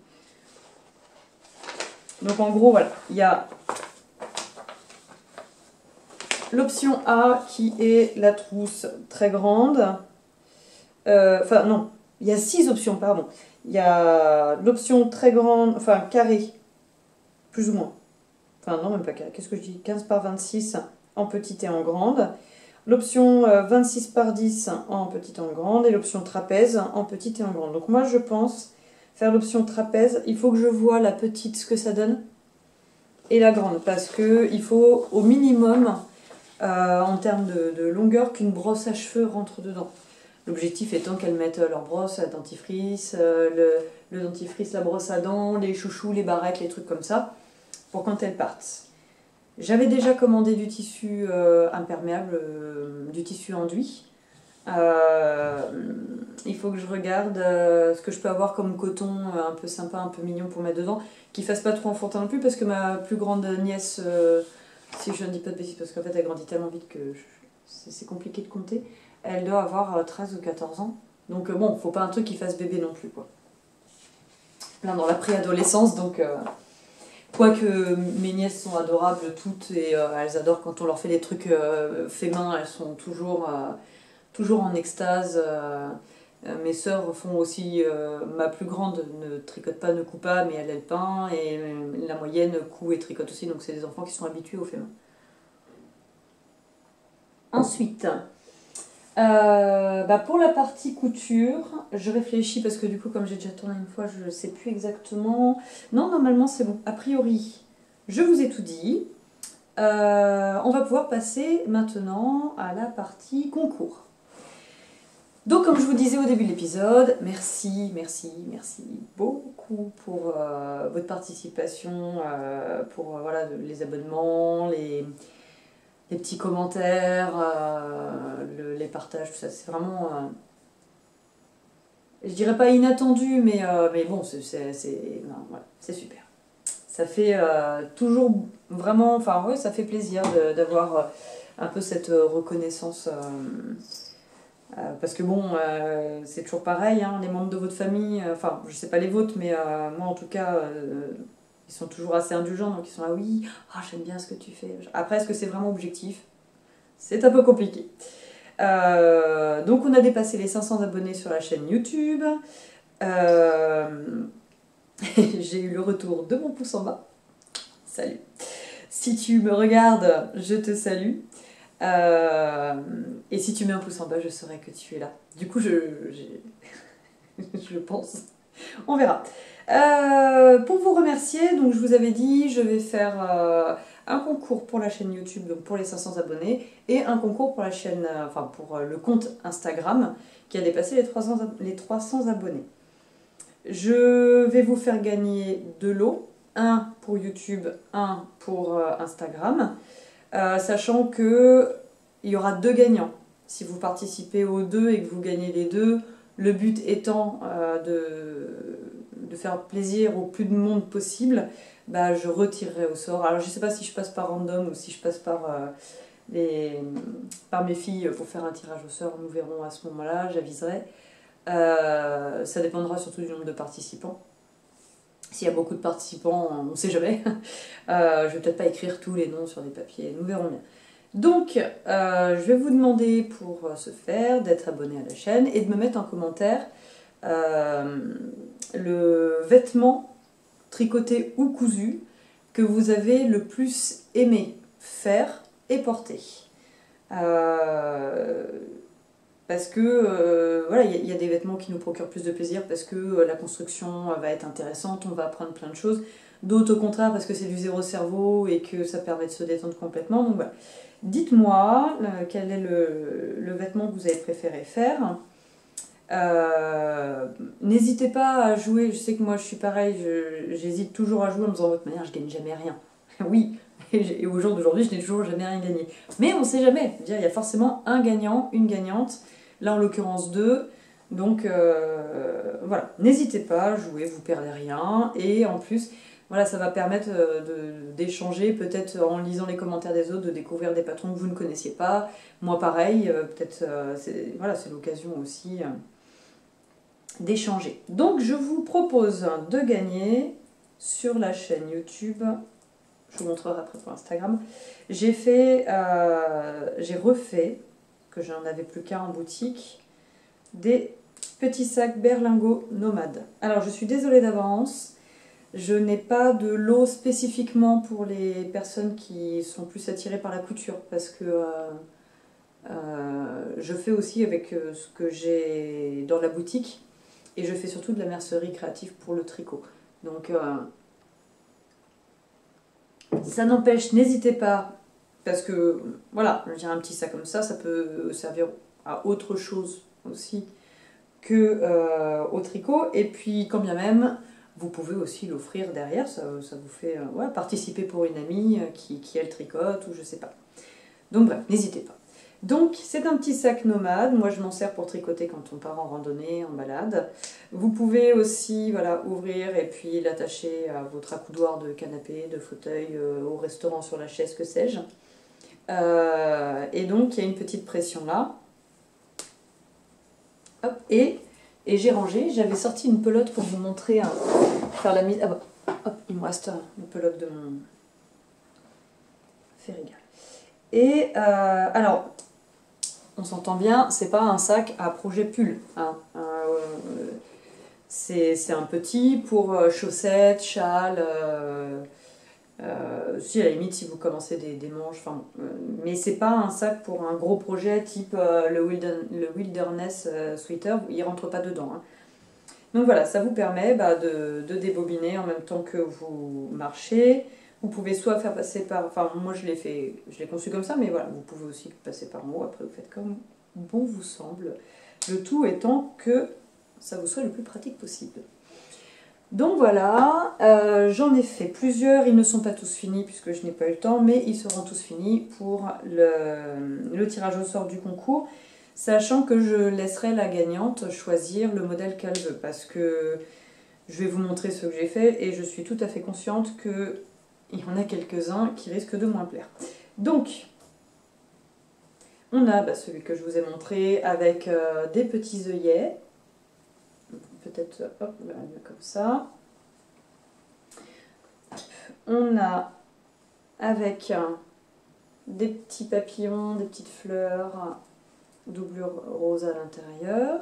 Donc en gros, voilà, il y a l'option A qui est la trousse très grande. Enfin non, il y a 6 options, pardon. Il y a l'option très grande, enfin carré, plus ou moins. Enfin non, même pas carré, qu'est-ce que je dis, 15 par 26 en petite et en grande. L'option 26 par 10 en petite et en grande. Et l'option trapèze en petite et en grande. Donc moi je pense faire l'option trapèze. Il faut que je vois la petite, ce que ça donne. Et la grande. Parce qu'il faut au minimum, en termes de longueur, qu'une brosse à cheveux rentre dedans. L'objectif étant qu'elles mettent leur brosse, la dentifrice, le dentifrice, la brosse à dents, les chouchous, les barrettes, les trucs comme ça, pour quand elles partent. J'avais déjà commandé du tissu imperméable, du tissu enduit. Il faut que je regarde ce que je peux avoir comme coton un peu sympa, un peu mignon pour mettre dedans, qui fasse pas trop enfantin non plus, parce que ma plus grande nièce, si je ne dis pas de bêtises, parce qu'en fait elle grandit tellement vite que c'est compliqué de compter, elle doit avoir 13 ou 14 ans. Donc bon, faut pas un truc qui fasse bébé non plus, quoi. Plein dans la préadolescence, donc... Quoique mes nièces sont adorables toutes et elles adorent quand on leur fait des trucs faits main, elles sont toujours en extase. Mes sœurs font aussi, ma plus grande ne tricote pas, ne coud pas, mais elle peint, et la moyenne coud et tricote aussi, donc c'est des enfants qui sont habitués au fait main. Ensuite, pour la partie couture, je réfléchis parce que du coup, comme j'ai déjà tourné une fois, je ne sais plus exactement. Non, normalement c'est bon. A priori, je vous ai tout dit. On va pouvoir passer maintenant à la partie concours. Donc, comme je vous disais au début de l'épisode, merci beaucoup pour votre participation, pour voilà, les abonnements, les petits commentaires, les partages, tout ça. C'est vraiment, je dirais pas inattendu, mais bon, voilà, c'est super. Ça fait toujours vraiment, enfin ouais, ça fait plaisir d'avoir un peu cette reconnaissance. Parce que bon, c'est toujours pareil, hein, les membres de votre famille, enfin je sais pas les vôtres, mais moi en tout cas, ils sont toujours assez indulgents, donc ils sont là, oui, ah, j'aime bien ce que tu fais. Après, est-ce que c'est vraiment objectif? C'est un peu compliqué. Donc on a dépassé les 500 abonnés sur la chaîne YouTube. J'ai eu le retour de mon pouce en bas. Salut. Si tu me regardes, je te salue. Et si tu mets un pouce en bas, je saurai que tu es là. Du coup, je pense. On verra. Pour vous remercier, donc je vous avais dit, je vais faire un concours pour la chaîne YouTube, donc pour les 500 abonnés, et un concours pour la chaîne, pour le compte Instagram qui a dépassé les 300 abonnés. Je vais vous faire gagner 2 lots, un pour YouTube, un pour Instagram, sachant que il y aura 2 gagnants. Si vous participez aux 2 et que vous gagnez les 2, le but étant de faire plaisir au plus de monde possible, je retirerai au sort. Alors je ne sais pas si je passe par random ou si je passe par mes filles pour faire un tirage au sort, nous verrons à ce moment-là, j'aviserai. Ça dépendra surtout du nombre de participants. S'il y a beaucoup de participants, on ne sait jamais. Je vais peut-être pas écrire tous les noms sur des papiers, nous verrons bien. Donc, je vais vous demander pour ce faire d'être abonné à la chaîne et de me mettre en commentaire le vêtement tricoté ou cousu que vous avez le plus aimé faire et porter. Parce que voilà, il y a des vêtements qui nous procurent plus de plaisir parce que la construction va être intéressante, on va apprendre plein de choses. D'autres au contraire parce que c'est du zéro cerveau et que ça permet de se détendre complètement. Donc voilà. Dites-moi quel est le vêtement que vous avez préféré faire. N'hésitez pas à jouer, je sais que moi je suis pareil, j'hésite toujours à jouer en me disant de toute manière je gagne jamais rien. Oui, et au jour d'aujourd'hui je n'ai toujours jamais rien gagné. Mais on ne sait jamais, il y a forcément un gagnant, une gagnante, là en l'occurrence 2. Donc voilà, n'hésitez pas à jouer, vous perdez rien. Et en plus, voilà, ça va permettre d'échanger, peut-être en lisant les commentaires des autres, de découvrir des patrons que vous ne connaissiez pas. Moi pareil, peut-être voilà, c'est l'occasion aussi d'échanger. Donc je vous propose de gagner sur la chaîne YouTube, je vous montrerai après pour Instagram, j'ai refait, que j'en avais plus qu'un en boutique, des petits sacs berlingots nomades. Alors je suis désolée d'avance, je n'ai pas de lot spécifiquement pour les personnes qui sont plus attirées par la couture, parce que je fais aussi avec ce que j'ai dans la boutique, et je fais surtout de la mercerie créative pour le tricot. Donc ça n'empêche, n'hésitez pas, parce que voilà, je dirais un petit sac comme ça peut servir à autre chose aussi que au tricot. Et puis quand bien même, Vous pouvez aussi l'offrir derrière, ça vous fait ouais, participer pour une amie qui elle tricote ou je sais pas. Donc bref, n'hésitez pas. Donc c'est un petit sac nomade, moi je m'en sers pour tricoter quand on part en randonnée, en balade. Vous pouvez aussi voilà, ouvrir et puis l'attacher à votre accoudoir de canapé, de fauteuil, au restaurant sur la chaise, que sais-je. Et donc il y a une petite pression là. Hop, et j'ai rangé, j'avais sorti une pelote pour vous montrer, faire la mise. Ah bah, hop, il me reste une pelote de mon Férigal. Et alors, on s'entend bien, c'est pas un sac à projet pull. Hein. C'est un petit pour chaussettes, châles. Si à la limite si vous commencez des manches, mais c'est pas un sac pour un gros projet type le Wilderness Sweater, il rentre pas dedans. Hein. Donc voilà, ça vous permet de débobiner en même temps que vous marchez. Vous pouvez soit faire passer par, enfin moi je l'ai conçu comme ça, mais voilà, vous pouvez aussi passer par en haut, après vous faites comme bon vous semble. Le tout étant que ça vous soit le plus pratique possible. Donc voilà, j'en ai fait plusieurs, ils ne sont pas tous finis puisque je n'ai pas eu le temps, mais ils seront tous finis pour le tirage au sort du concours, sachant que je laisserai la gagnante choisir le modèle qu'elle veut, parce que je vais vous montrer ce que j'ai fait et je suis tout à fait consciente qu'il y en a quelques-uns qui risquent de moins plaire. Donc, on a celui que je vous ai montré avec des petits œillets. Peut-être, hop, comme ça. On a avec des petits papillons, des petites fleurs, doublure rose à l'intérieur.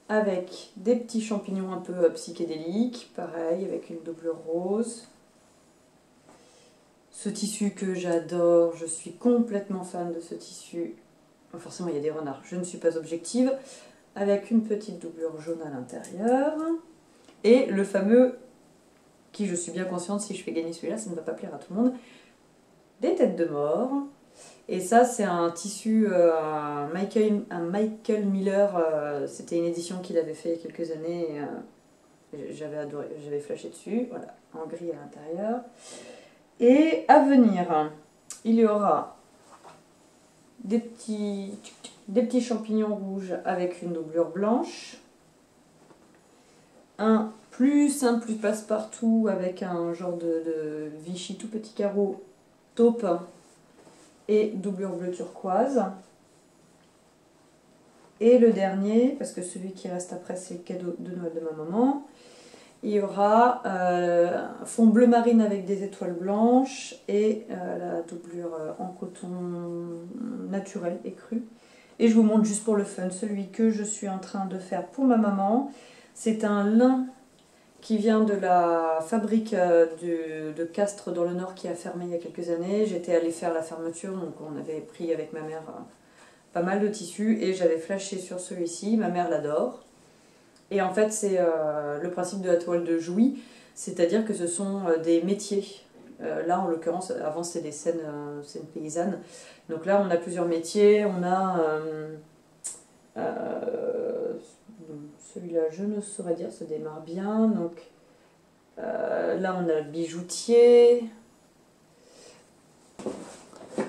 Avec des petits champignons un peu psychédéliques, pareil, avec une doublure rose. Ce tissu que j'adore, je suis complètement fan de ce tissu. Forcément, il y a des renards, je ne suis pas objective. Avec une petite doublure jaune à l'intérieur. Et le fameux, qui je suis bien consciente, si je fais gagner celui-là, ça ne va pas plaire à tout le monde, des têtes de mort. Et ça, c'est un tissu, un Michael Miller, c'était une édition qu'il avait fait il y a quelques années. J'avais adoré, j'avais flashé dessus, voilà, en gris à l'intérieur. Et à venir, il y aura des petits champignons rouges avec une doublure blanche. Un plus simple, plus passe-partout avec un genre de Vichy tout petit carreau taupe et doublure bleu turquoise. Et le dernier, parce que celui qui reste après c'est le cadeau de Noël de ma maman, il y aura un fond bleu marine avec des étoiles blanches et la doublure en coton naturel et cru. Et je vous montre juste pour le fun celui que je suis en train de faire pour ma maman. C'est un lin qui vient de la fabrique de Castres dans le Nord qui a fermé il y a quelques années. J'étais allée faire la fermeture, donc on avait pris avec ma mère pas mal de tissus et j'avais flashé sur celui-ci. Ma mère l'adore. Et en fait, c'est le principe de la toile de Jouy, c'est-à-dire que ce sont des métiers. Là, en l'occurrence, avant c'était des scènes paysannes. Donc là, on a plusieurs métiers. On a celui-là, je ne saurais dire, se démarre bien. Donc là, on a le bijoutier.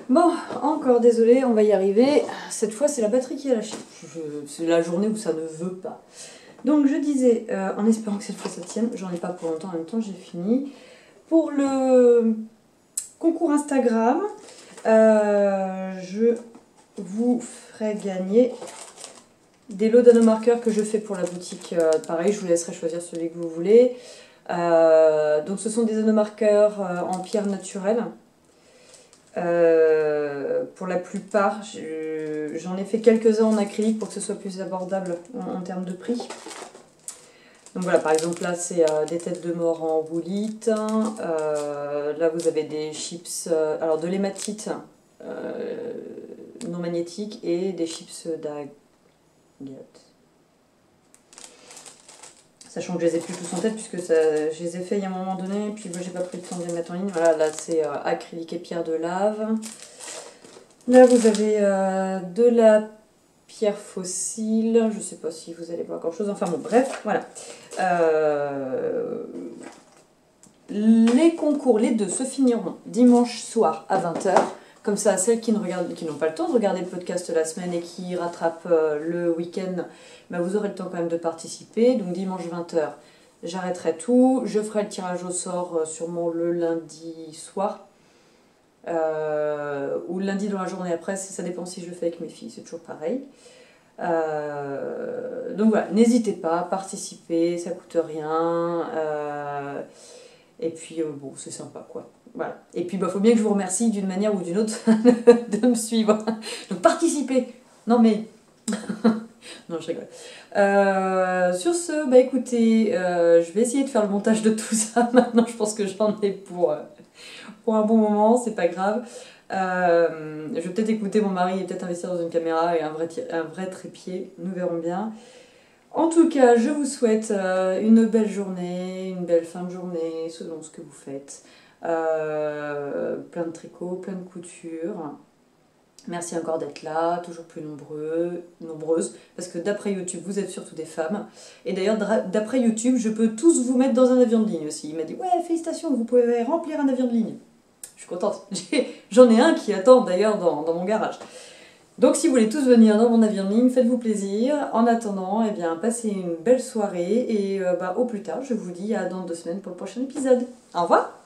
Bon, encore désolé, on va y arriver. Cette fois, c'est la batterie qui a lâché. C'est la journée où ça ne veut pas. Donc je disais, en espérant que cette fois ça tienne, j'en ai pas pour longtemps, en même temps j'ai fini. Pour le concours Instagram, je vous ferai gagner des lots d'anomarqueurs que je fais pour la boutique. Pareil, je vous laisserai choisir celui que vous voulez. Donc ce sont des anomarqueurs en pierre naturelle. Pour la plupart, j'en ai fait quelques-uns en acrylique pour que ce soit plus abordable en termes de prix. Donc voilà, par exemple là c'est des têtes de mort en boulite. Là vous avez des chips, alors de l'hématite non magnétique et des chips d'agate. Sachant que je les ai plus tous en tête puisque je les ai fait il y a un moment donné, puis j'ai pas pris le temps de les mettre en ligne. Voilà, là c'est acrylique et pierre de lave. Là vous avez de la pierre fossile. Je sais pas si vous allez voir grand chose. Enfin bon, bref, voilà. Les concours, les deux, se finiront dimanche soir à 20 h. Comme ça, celles qui n'ont pas le temps de regarder le podcast la semaine et qui rattrapent le week-end, bah, vous aurez le temps quand même de participer. Donc dimanche 20 h, j'arrêterai tout. Je ferai le tirage au sort sûrement le lundi soir. Ou le lundi dans la journée après, ça dépend si je le fais avec mes filles, c'est toujours pareil. Donc voilà, n'hésitez pas, participez, ça coûte rien. Et puis bon, c'est sympa quoi. Voilà. Et puis bah faut bien que je vous remercie d'une manière ou d'une autre de me suivre. Donc participez. Non mais non, je rigole. Sur ce, bah écoutez, je vais essayer de faire le montage de tout ça. Maintenant, je pense que j'en ai pour un bon moment, c'est pas grave. Je vais peut-être écouter mon mari et peut-être investir dans une caméra et un vrai trépied. Nous verrons bien. En tout cas, je vous souhaite une belle journée, une belle fin de journée, selon ce que vous faites. Plein de tricots, plein de coutures. Merci encore d'être là, toujours plus nombreuses, parce que d'après YouTube, vous êtes surtout des femmes. Et d'ailleurs, d'après YouTube, je peux tous vous mettre dans un avion de ligne aussi. Il m'a dit, ouais, félicitations, vous pouvez remplir un avion de ligne. Je suis contente. J'en ai un qui attend d'ailleurs dans mon garage. Donc si vous voulez tous venir dans mon avion de ligne, faites-vous plaisir. En attendant, eh bien, passez une belle soirée et au plus tard, je vous dis à dans 2 semaines pour le prochain épisode. Au revoir!